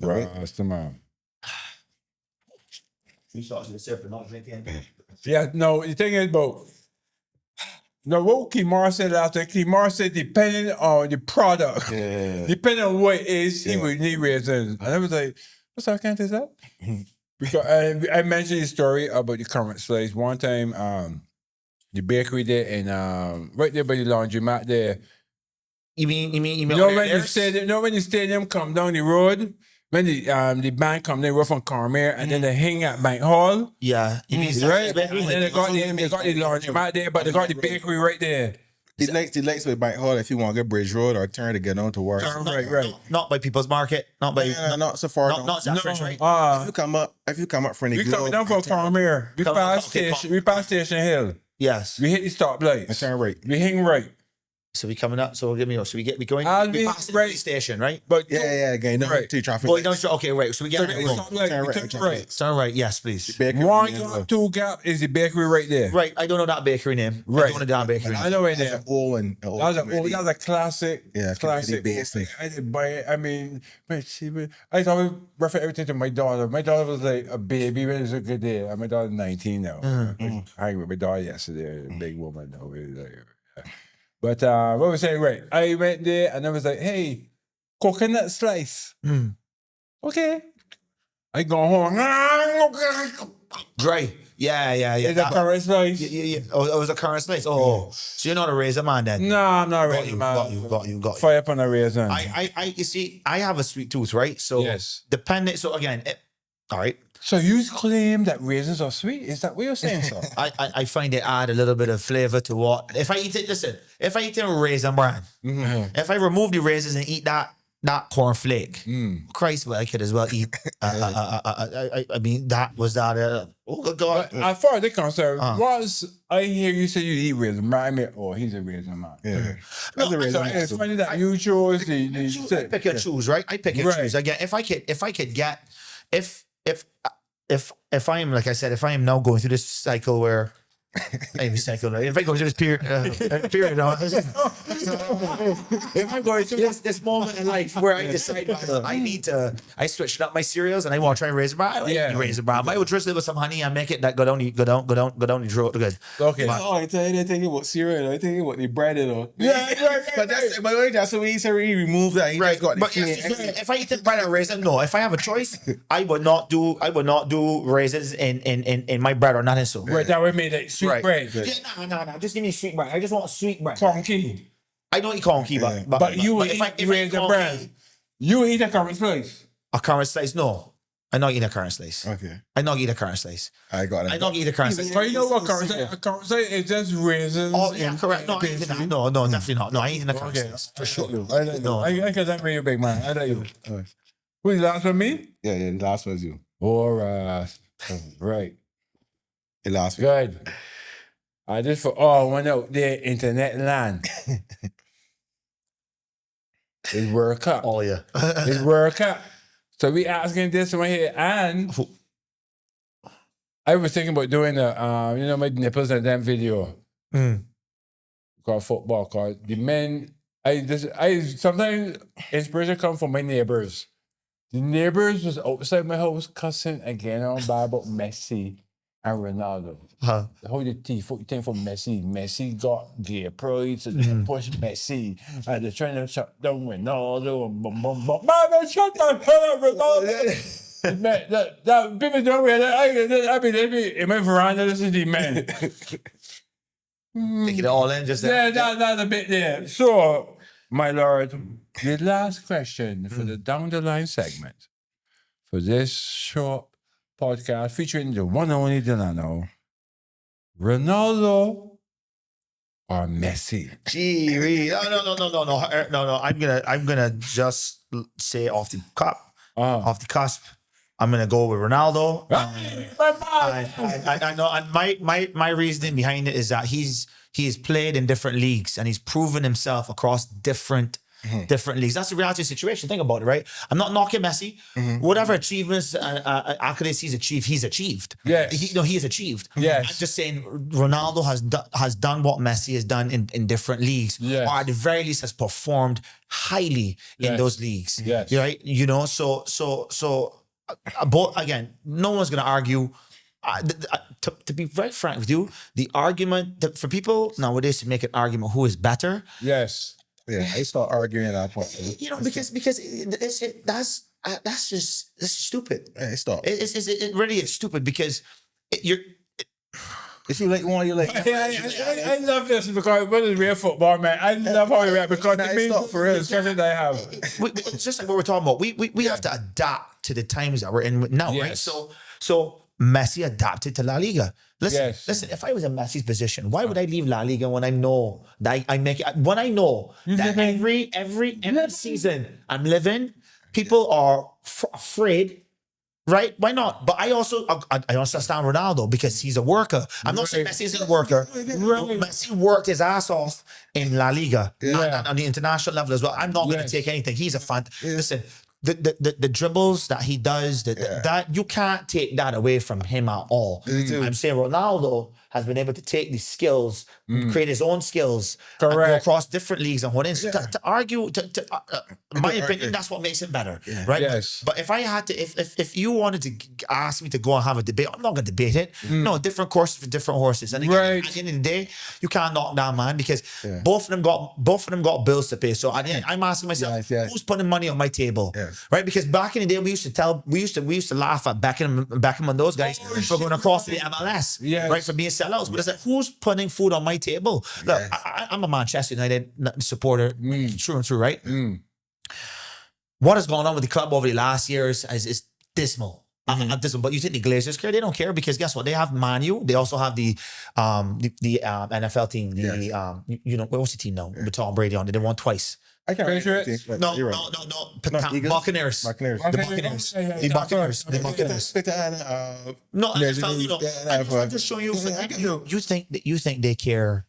Right. That's the man. You start to sip and not drinking. Yeah, no, the thing is about no, what Kimar said after Kimar said depending on the product, Yeah. depending on what it is, he Yeah. would need raisins. And I was like, what's that? Can't taste that? Because I mentioned the story about the current slice. One time, the bakery there and right there by the laundromat there. You mean You know when the stadium come down the road, when the band come, they were from Kwame, and then they hang at Bank Hall. Yeah. You mean Right? And then they got the laundromat there, but they got the bakery right there. The next with Bank Hall if you want to get Bridge Road or turn to get on to work. Right. Not by People's Market. Not by Not so far. not Zafran's, right? If you come up from the We coming Globe, down from Kwame. We Come- pass okay, station. We pass Station Hill. Yes. We hit the stoplights. I turn right. We hang right. So we coming up. So give me. So we going. I'll We be pass the right. police station, right? But Yeah, again, no, Right. to traffic. Going down. lights. Okay, right. So we get So on we the road. stoplight, Turn we right, turn turn right. So right. Yes, please. Bakery, One yeah, gap, two gap is the bakery right there. Right. I don't know that bakery name. I Right. don't know that bakery I name. know it That's there. an old one. That was a classic. Yeah, classic. community based thing. I did buy it. I mean, I always refer everything to my daughter. My daughter was like a baby when it was a good day. And my daughter's 19 now. I hung with my daughter yesterday, a big woman though. But what was I saying? Right. I went there and I was like, hey, coconut slice. Okay. I go home. Dry. Yeah. It's a current slice. Yeah. Oh, it was a current slice. Oh, so you're not a raisin man then? No, I'm not Got ready, you. man. Got you. Fire up on a raisin. You see, I have a sweet tooth, right? So Yes. depending. So again, all right. So you claim that raisins are sweet? Is that what you're saying, sir? I find it add a little bit of flavor to what if I eat it. Listen, if I eat it in raisin bran, if I remove the raisins and eat that corn flake, Christ, well, I could as well eat. I mean, that was that. Oh good God! But as far as they're concerned, once I hear you say you eat raisin man, I mean, oh, he's a raisin man. Yeah. No, That's a reason. So it's funny that you chose I the pick and choose, right? I pick and Right. choose. Again, if I could get, if I am, like I said, if I am now going through this cycle where. If I go through this period, if I'm going through this moment in life where I decide I switched up my cereals and I want to try raisin bran. Yeah. Raisin bran. But I would drizzle it with some honey and make it that go down the throat. Good. Okay. Oh, I tell you, they're thinking about cereal. They're thinking about the bread, you know. Yeah, But that's what we say. We remove that. He Right, just got the but feeling yes, extra. if I eat it bread and raisin, no. If I have a choice, I would not do raisins in my bread or nothing so. Right, that would make it sweet Right. bread. Yeah, no. Just give me sweet bread. I just want sweet bread. Conky. I don't eat conky, But you if I eat eat raisin conky, bread. You eat a current slice. a currant slice, no. I not eat a currant slice. Okay. I not eat a currant slice. I got it. I not eat a currant slice. So you know what current slice? A current slice is just raisins. Oh yeah, and- correct. No, I ain't eating that. No, definitely not. No, I ain't eating a currant Okay. slice for sure. I like you. No. I can that you big man. I like you. Who's the last one? Me? Yeah, the last one's you. All right. The last one. Good. Just for all one out there, internet land. It's World Cup. Oh yeah. It's World Cup. So we asking this one here, and I was thinking about doing my nipples and them video called football. Called the men. I sometimes inspiration come from my neighbors. The neighbors was outside my house cussing again on about Messi. and Ronaldo. Huh. How the team for Messi? Messi got gay pride, so they push Messi. And they're trying to shut down Ronaldo and boom, boom, boom. Man, shut the hell up, Ronaldo. Man, that people don't realize. I mean, in my veranda, this is the man. Taking it all in, just Yeah, that's a bit there. So, my lord, the last question for the down the line segment for this short podcast featuring the one and only Delano. Ronaldo or Messi? Gee, no. I'm gonna just say off the cusp. I'm gonna go with Ronaldo. I know, and my reasoning behind it is that he's played in different leagues and he's proven himself across different leagues. That's the reality situation. Think about it, right? I'm not knocking Messi. Whatever achievements, accolades he's achieved. Yes. He has achieved. Yes. I'm just saying Ronaldo has done what Messi has done in different leagues. Yes. Or at the very least has performed highly in those leagues. Yes. Right? You know, so both, again, no one's going to argue. To be very frank with you, the argument for people nowadays to make an argument who is better. Yes. Yeah, they start arguing at that point. You know, because that's just stupid. Yeah, they start. It really is stupid because If you like one, you like. I love this because when it's real football, man. I love how you react because it means stop for real. discussion they have. it's just like what we're talking about. We have to adapt to the times that we're in now, right? Yes. So Messi adapted to La Liga. Yes. Listen. If I was in Messi's position, why would I leave La Liga when I know that I make it? When I know that every season I'm living, people are afraid. Right? Why not? But I also understand Ronaldo because he's a worker. I'm not saying Messi isn't a worker. Messi worked his ass off in La Liga and on the international level as well. I'm not going to take anything. He's a fan. Listen, the dribbles that he does, that you can't take that away from him at all. I'm saying Ronaldo has been able to take these skills, create his own skills, and go across different leagues and whatnot. To argue, in my opinion, that's what makes it better, right? Yes. But if I had to, if you wanted to ask me to go and have a debate, I'm not going to debate it. No, different courses for different horses. And again, at the end of the day, you can't knock down man because both of them got bills to pay. So I'm asking myself, who's putting money on my table, right? Because back in the day, we used to laugh at Beckham and those guys for going across to the MLS, right? For being sellouts. But it's like, who's putting food on my table? Look, I'm a Manchester United supporter, true and true, right? What has gone on with the club over the last years is dismal. But you think the Glazers care? They don't care because guess what? They have Man U. They also have the NFL team. What's the team now? With Tom Brady on it. They won twice. I can't Patriots? No. Buccaneers. Buccaneers. The Buccaneers. No, I'm just showing you. You think they care?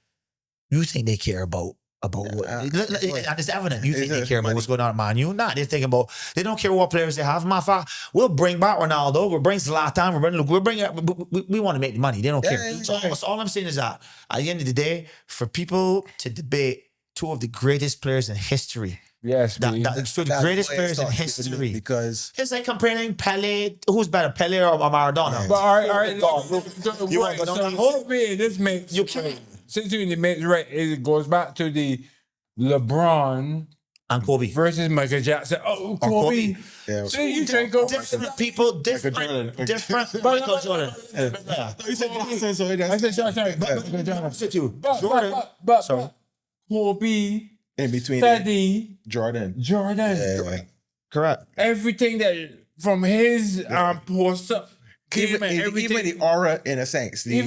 You think they care about what? And it's evident. You think they care about what's going on at Man U? Nah, they're thinking about. They don't care what players they have. Matter of fact, we'll bring back Ronaldo. We'll bring Zlatan. We want to make the money. They don't care. So all I'm saying is that at the end of the day, for people to debate two of the greatest players in history. Yes, the greatest players in history. Because it's like comparing Pele. Who's better, Pele or Maradona? But all right. This makes you can't. Since you made right, it goes back to the LeBron and Kobe versus Michael Jackson. Oh, Kobe. Yeah. So you can go different people, different Michael Jordan. But Kobe in between Teddy Jordan. Yeah. Correct. Everything that from his post up. Even the aura in a sense, the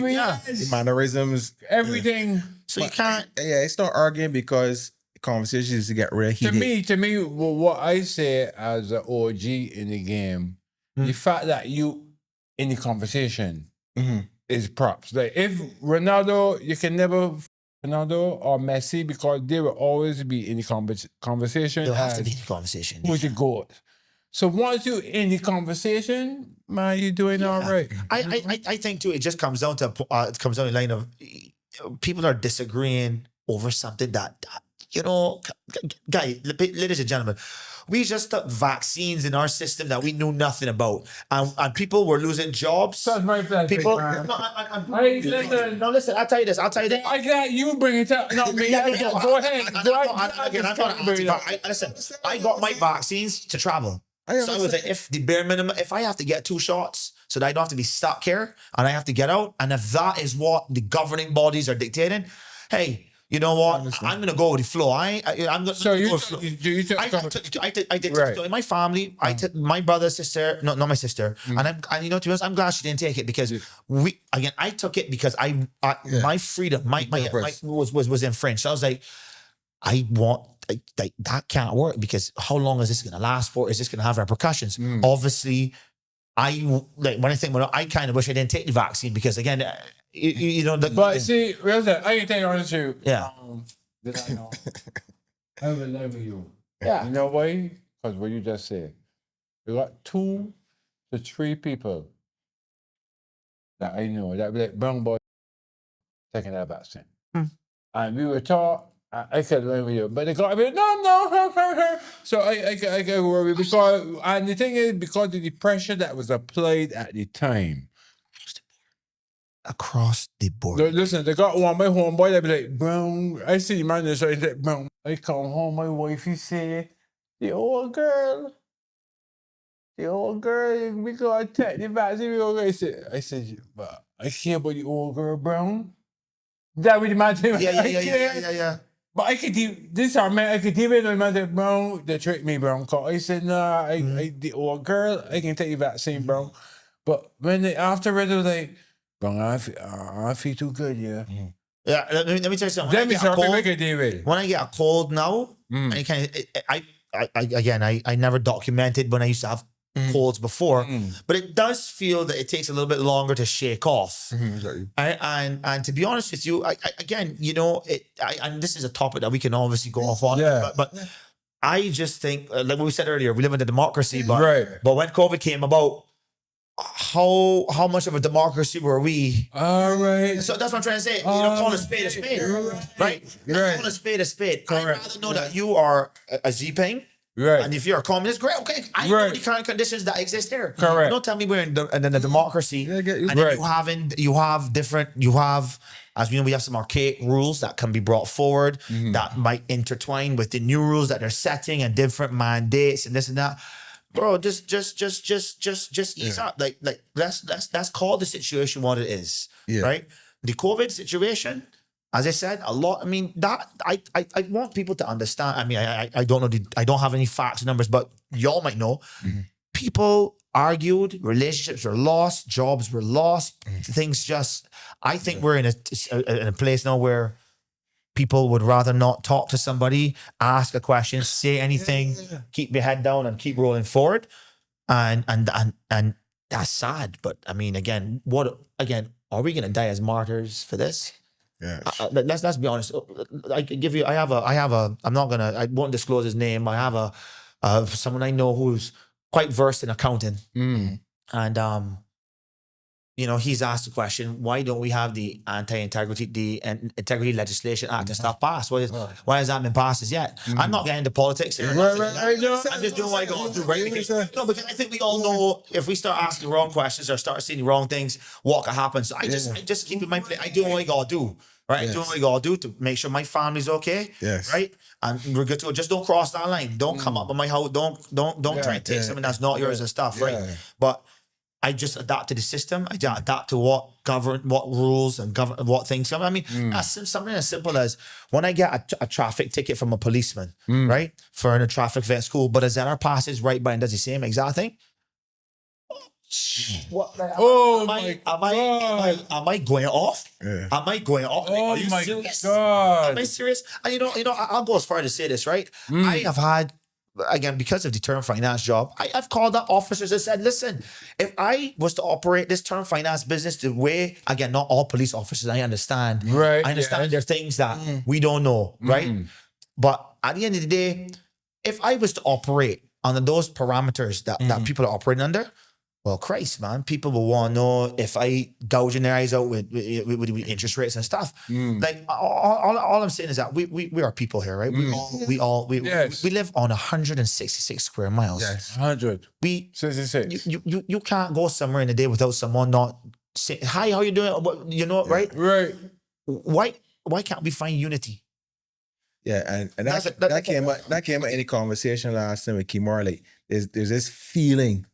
mannerisms, everything. So you can't. They start arguing because conversations to get real heated. To me, what I say as an OG in the game, the fact that you in the conversation is props. Like if Ronaldo, you can never Ronaldo or Messi because they will always be in the conversation. They'll have to be in the conversation. Who's the GOAT? So once you're in the conversation, man, you're doing all right. I think too. It just comes down to the line of people are disagreeing over something that ladies and gentlemen, We just took vaccines in our system that we knew nothing about, and people were losing jobs. That's my bad. People, no, listen. I'll tell you this. I got you bring it up, not me. Go ahead. Listen, I got my vaccines to travel. So I was like, if the bare minimum, if I have to get 2 shots so that I don't have to be stuck here and I have to get out, and if that is what the governing bodies are dictating, hey, you know what? I'm gonna go with the flow. I'm gonna. So you go with the flow. I did. Right. So in my family, I took my brother, sister, not my sister, and you know, to be honest, I'm glad she didn't take it because I took it because my freedom, my was infringed. So I was like, I want. That can't work because how long is this going to last for? Is this going to have repercussions? Obviously, I kind of wish I didn't take the vaccine because again, you know. But see, I can tell you honest with you. Yeah. Did I know? I will love you. Yeah. You know why? Because what you just said. We got 2 to 3 people that I know that be like brown boy taking that vaccine, and we were taught. I could live with you, but they got me. No. So I get worried because, and the thing is, because of the pressure that was applied at the time, Across the board. Listen, they got my homeboy. They be like, Browne. I see the man there, so he's like, Browne. I come home, my wife, he say, the old girl, we gotta take the vaccine. I said, but I care about the old girl, Browne. That was the man. Yeah. But I could do this. I could do it. My mother, Browne, they tricked me, Browne. I said, nah, the old girl, I can take the vaccine, Browne. But when they afterwards, they was like, Browne, I feel too good, yeah. Yeah, let me tell you something. When I get a cold now, I never documented when I used to have colds before, but it does feel that it takes a little bit longer to shake off. Exactly. And to be honest with you, again, you know, and this is a topic that we can obviously go off on, but I just think, like we said earlier, we live in a democracy, but when COVID came about, how much of a democracy were we? All right. So that's what I'm trying to say. You know, call a spade a spade, right? Call a spade a spade. I'd rather know that you are a Xipeng. Right. And if you're a communist, great, okay. I know the current conditions that exist here. Correct. Don't tell me we're in a democracy. And then you have, as we know, we have some archaic rules that can be brought forward that might intertwine with the new rules that they're setting and different mandates and this and that. Bro, just ease up. Like let's call the situation what it is. Yeah. Right? The COVID situation, as I said, a lot. I mean, that I want people to understand. I mean, I don't know. I don't have any facts and numbers, but y'all might know. People argued, relationships were lost, jobs were lost. Things just. I think we're in a place now where people would rather not talk to somebody, ask a question, say anything, keep your head down, and keep rolling forward. And that's sad. But I mean, again, are we gonna die as martyrs for this? Yeah. Let's be honest. I can give you. I have a. I won't disclose his name. I have a someone I know who's quite versed in accounting, and you know, he's asked the question: why don't we have the integrity legislation act and stuff passed? Why has that been passed as yet? I'm not getting into politics here. I'm just doing what I got to do, right? Because I think we all know if we start asking the wrong questions or start seeing the wrong things, what could happen. So I just keep in mind, I do what I got to do. Right, doing what I gotta do to make sure my family's okay. Yes. Right, and we're good to go. Just don't cross that line. Don't come up on my house. Don't try to take something that's not yours and stuff. Right, but I just adapt to the system. I adapt to what rules and what things come. I mean, something as simple as when I get a traffic ticket from a policeman, right, for a traffic vet school, but as our passes right by and does the same exact thing. What? Am I going off? Yeah. Am I going off? Are you serious? God. Am I serious? And you know, I'll go as far as to say this, right? I have had, again, because of the term finance job, I've called up officers and said, listen, if I was to operate this term finance business the way, again, not all police officers, I understand. Right. I understand there are things that we don't know, right? But at the end of the day, if I was to operate under those parameters that people are operating under, well, Christ, man, people will want to know if I gouging their eyes out with interest rates and stuff. Like all I'm saying is that we are people here, right? We live on 166 square miles. Yes. 100. We 66. you can't go somewhere in a day without someone not saying, hi, how you doing? You know, right? Right. Why can't we find unity? Yeah, and that came up in the conversation last night with Kimura. Like there's this feeling,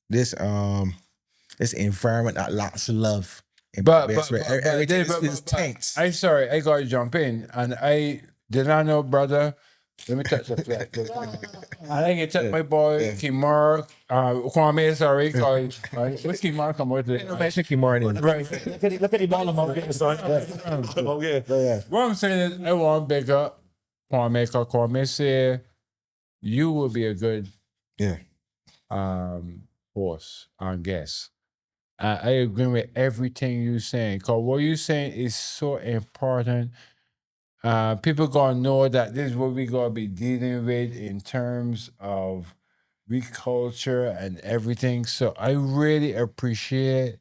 this environment that lacks love. But everything feels tense. I'm sorry, I gotta jump in, and Delano, brother. Let me touch the flat. And I can touch my boy Kimura, Kwame. Sorry, what's Kimura come with it? Mention Kimura. Right. Look at the ball, What I'm saying is, I want to big up Kwame, because Kwame said you will be a good horse and guest. I agree with everything you're saying, because what you're saying is so important. People gonna know that this is what we gonna be dealing with in terms of culture and everything. So I really appreciate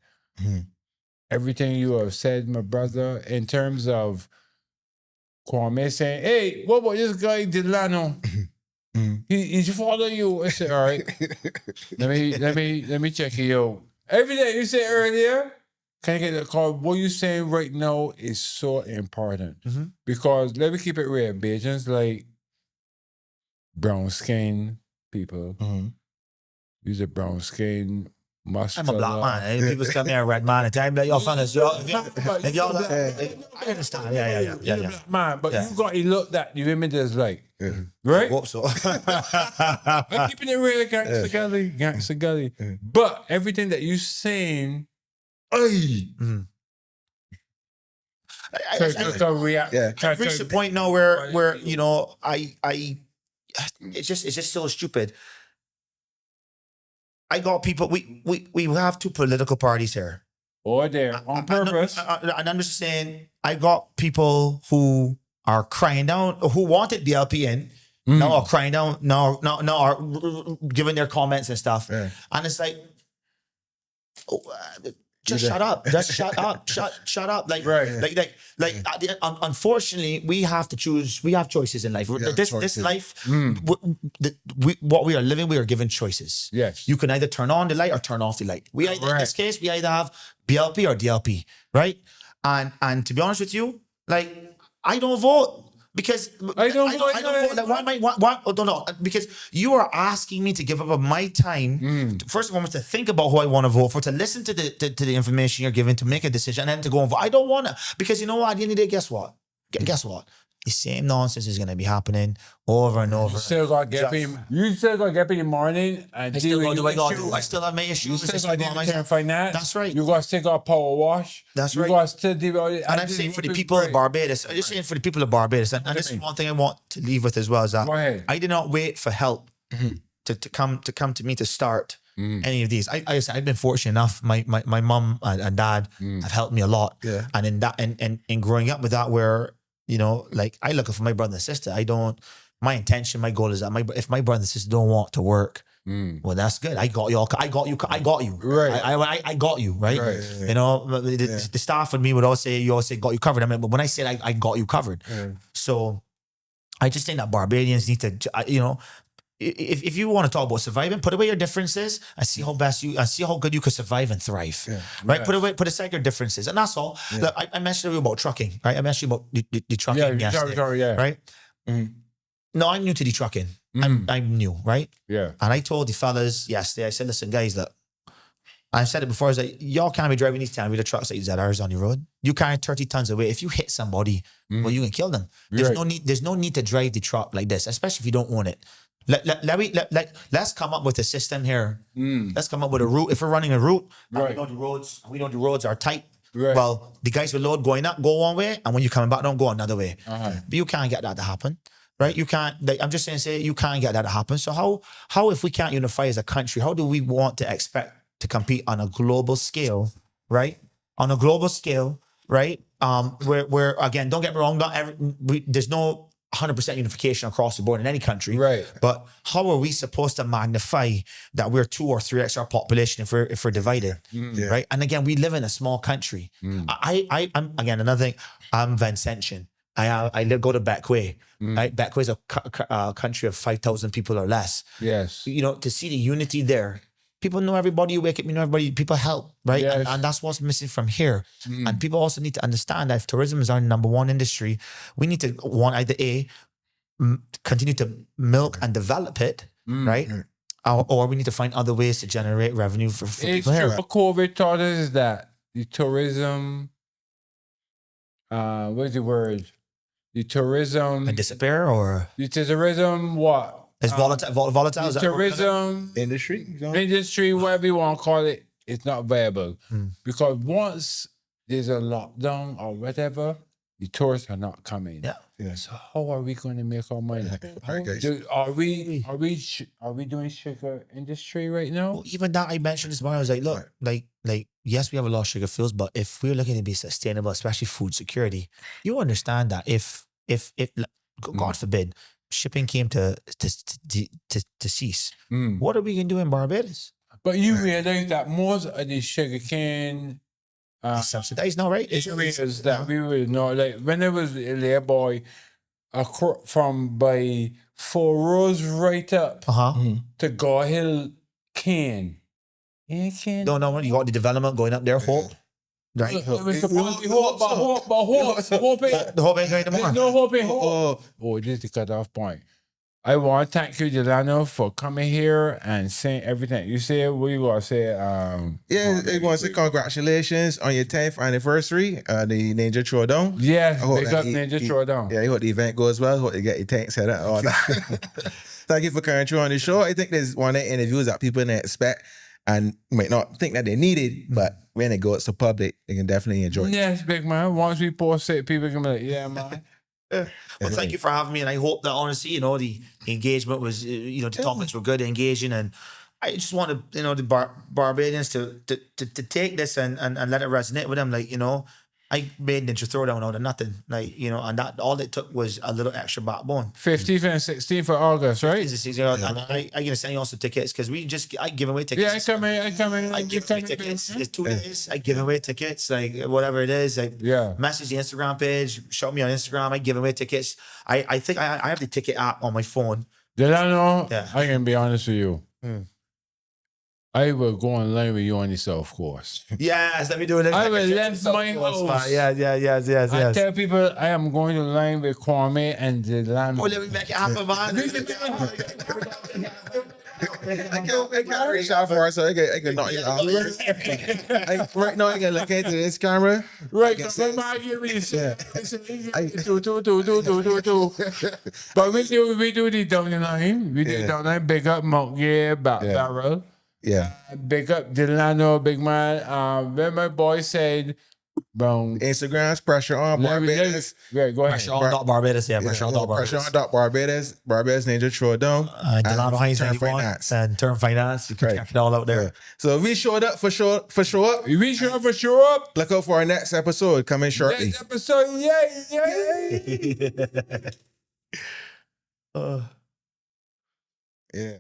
everything you have said, my brother, in terms of Kwame saying, "Hey, what about this guy Delano? He's following you." I said, "All right, let me check it out." Everything you said earlier, can I get the call? What you're saying right now is so important because let me keep it real. Bajans like brown skin people. Use a brown skin. Muscular. I'm a black man. People tell me a red man. And time like y'all fellas, I understand. Yeah. Black man, but you got a look that you images like, right? Hope so. I'm keeping it real, gangster gully. But everything that you saying, I've reached a point now where you know it's just so stupid. I got people. We have two political parties here. Or there on purpose. And I'm just saying, I got people who are crying down, who wanted DLP in, now are crying down, now are giving their comments and stuff. Yeah. And it's like, just shut up. Just shut up. Shut up. Like, unfortunately, we have to choose. We have choices in life. This life, what we are living, we are given choices. Yes. You can either turn on the light or turn off the light. In this case, we either have BLP or DLP, right? And to be honest with you, like, I don't vote. Because I don't vote. Because you are asking me to give up my time. First of all, to think about who I want to vote for, to listen to the information you're giving, to make a decision, and then to go and vote. I don't want to, because you know what? At the end of the day, guess what? Guess what? The same nonsense is going to be happening over and over. You still got to get up in the morning and I still have my issues. You still got to find that. That's right. You got to still got to power wash. That's right. You got to still deal with it. And I'm saying for the people of Barbados, I'm just saying for the people of Barbados, and this is one thing I want to leave with as well, is that I did not wait for help to come to me to start any of these. I've been fortunate enough. My mom and dad have helped me a lot. Yeah. And in that and in growing up with that, where you know, like I look for my brother and sister. My intention, my goal is that if my brother and sister don't want to work, well, that's good. I got you. I got you. Right. I got you. Right. You know, the staff and me would always say, got you covered. I mean, but when I said I got you covered, so I just think that Barbadians need to, you know, if you want to talk about surviving, put away your differences and see how good you could survive and thrive. Yeah. Right? Yes. Put aside your differences. And that's all. Yeah. Look, I mentioned you about trucking, right? I mentioned you about the trucking yesterday. Right? No, I'm new to the trucking. I'm new, right? Yeah. And I told the fellas yesterday, I said, listen, guys, look, I've said it before, I was like, y'all can't be driving these 10-wheeler trucks like ZRs on the road. You carry 30 tons of weight. If you hit somebody, well, you can kill them. There's no need to drive the truck like this, especially if you don't own it. Let's come up with a system here. Let's come up with a route. If we're running a route, and we know the roads are tight. Right. Well, the guys with load going up go one way, and when you're coming back, don't go another way. But you can't get that to happen, right? You can't. I'm just saying, you can't get that to happen. So how if we can't unify as a country, how do we want to expect to compete on a global scale, right? On a global scale, right? Where again, don't get me wrong, there's no 100% unification across the board in any country. Right. But how are we supposed to magnify that we're 2 or 3x our population if we're divided, right? And again, we live in a small country. I'm again another thing. I'm Vincentian. I go to Beckway. Right, Beckway is a country of 5,000 people or less. Yes. You know, to see the unity there. People know everybody. You wake up, you know everybody. People help, right? Yes. And that's what's missing from here. And people also need to understand that if tourism is our number one industry, we need to either continue to milk and develop it, right? Or we need to find other ways to generate revenue for It's people true. here. What COVID taught us is that the tourism, what's the word? The tourism. And disappear or The tourism, what? it's volatile. Volatile. The Is that tourism Industry. industry, whatever you want to call it, it's not viable. Because once there's a lockdown or whatever, the tourists are not coming. Yeah. So how are we going to make our money? Alright, guys. Are we doing sugar industry right now? Well, even that I mentioned this morning, I was like, look, like yes, we have a lot of sugar fields, but if we're looking to be sustainable, especially food security, you understand that if God forbid, shipping came to cease, what are we gonna do in Barbados? But you realize that most of the sugarcane It's subsidized now, right? areas that we would know, like when I was a little boy, from by 4 rows right up to Gar Hill Cane. Yeah, Cane. No, you got the development going up there, Hope. Right? It was supposed to be hope, but hope ain't. The Hope ain't going There's anymore. no hope in hope. Oh, this is the cutoff point. I want to thank you, Delano, for coming here and saying everything. You said what you want to say. Yeah, I want to say congratulations on your 10th anniversary, the Ninja Throwdown. Yes, I hope big that up Ninja Throwdown. Yeah, I hope the event goes well. Hope you get your tank set up. All that. Thank you for coming through on the show. I think there's one of the interviews that people didn't expect and might not think that they needed, but when it goes to public, they can definitely enjoy it. Yes, big man. Once we post it, people can be like, yeah, man. Well, thank you for having me, and I hope that honestly, you know, the engagement was, you know, the topics were good, engaging, and I just wanted, you know, the Barbadians to take this and let it resonate with them. Like, you know, I made Ninja Throwdown out of nothing, like, you know, and that all it took was a little extra backbone. 15th and 16th of August, right? And I gonna send you also tickets because I give away tickets. Yeah, I come in. I give away tickets. It's 2 days. I give away tickets, like whatever it is. Like message the Instagram page, show me on Instagram. I give away tickets. I think I have the ticket app on my phone. Delano, Yeah. I can be honest with you. I will go online with you on the South Coast. Yes, let me do it. I will left my house. Yes. I tell people I am going to line with Kwame and Delano. Oh, let me make it happen, man. I can't reach out for it, so I can knock you out. Right now, I can look into this camera. Right, because my mind give me this. But we do the down the line. We do the down the line. Big up Monkey, Barrel. Yeah. Big up Delano, big man. When my boy said, Browne. Instagram's pressure on Barbados. Yeah, go ahead. Pressure on dot Barbados. Yeah, pressure on dot Barbados. Pressure on dot Barbados. Barbados Ninja Throwdown. Delano Hinds Term 91 Finance. and Term Finance. You can check it all out there. Yeah. So if we showed up for sure up, We show up for sure up. look out for our next episode coming shortly. Next episode, yay. Yeah.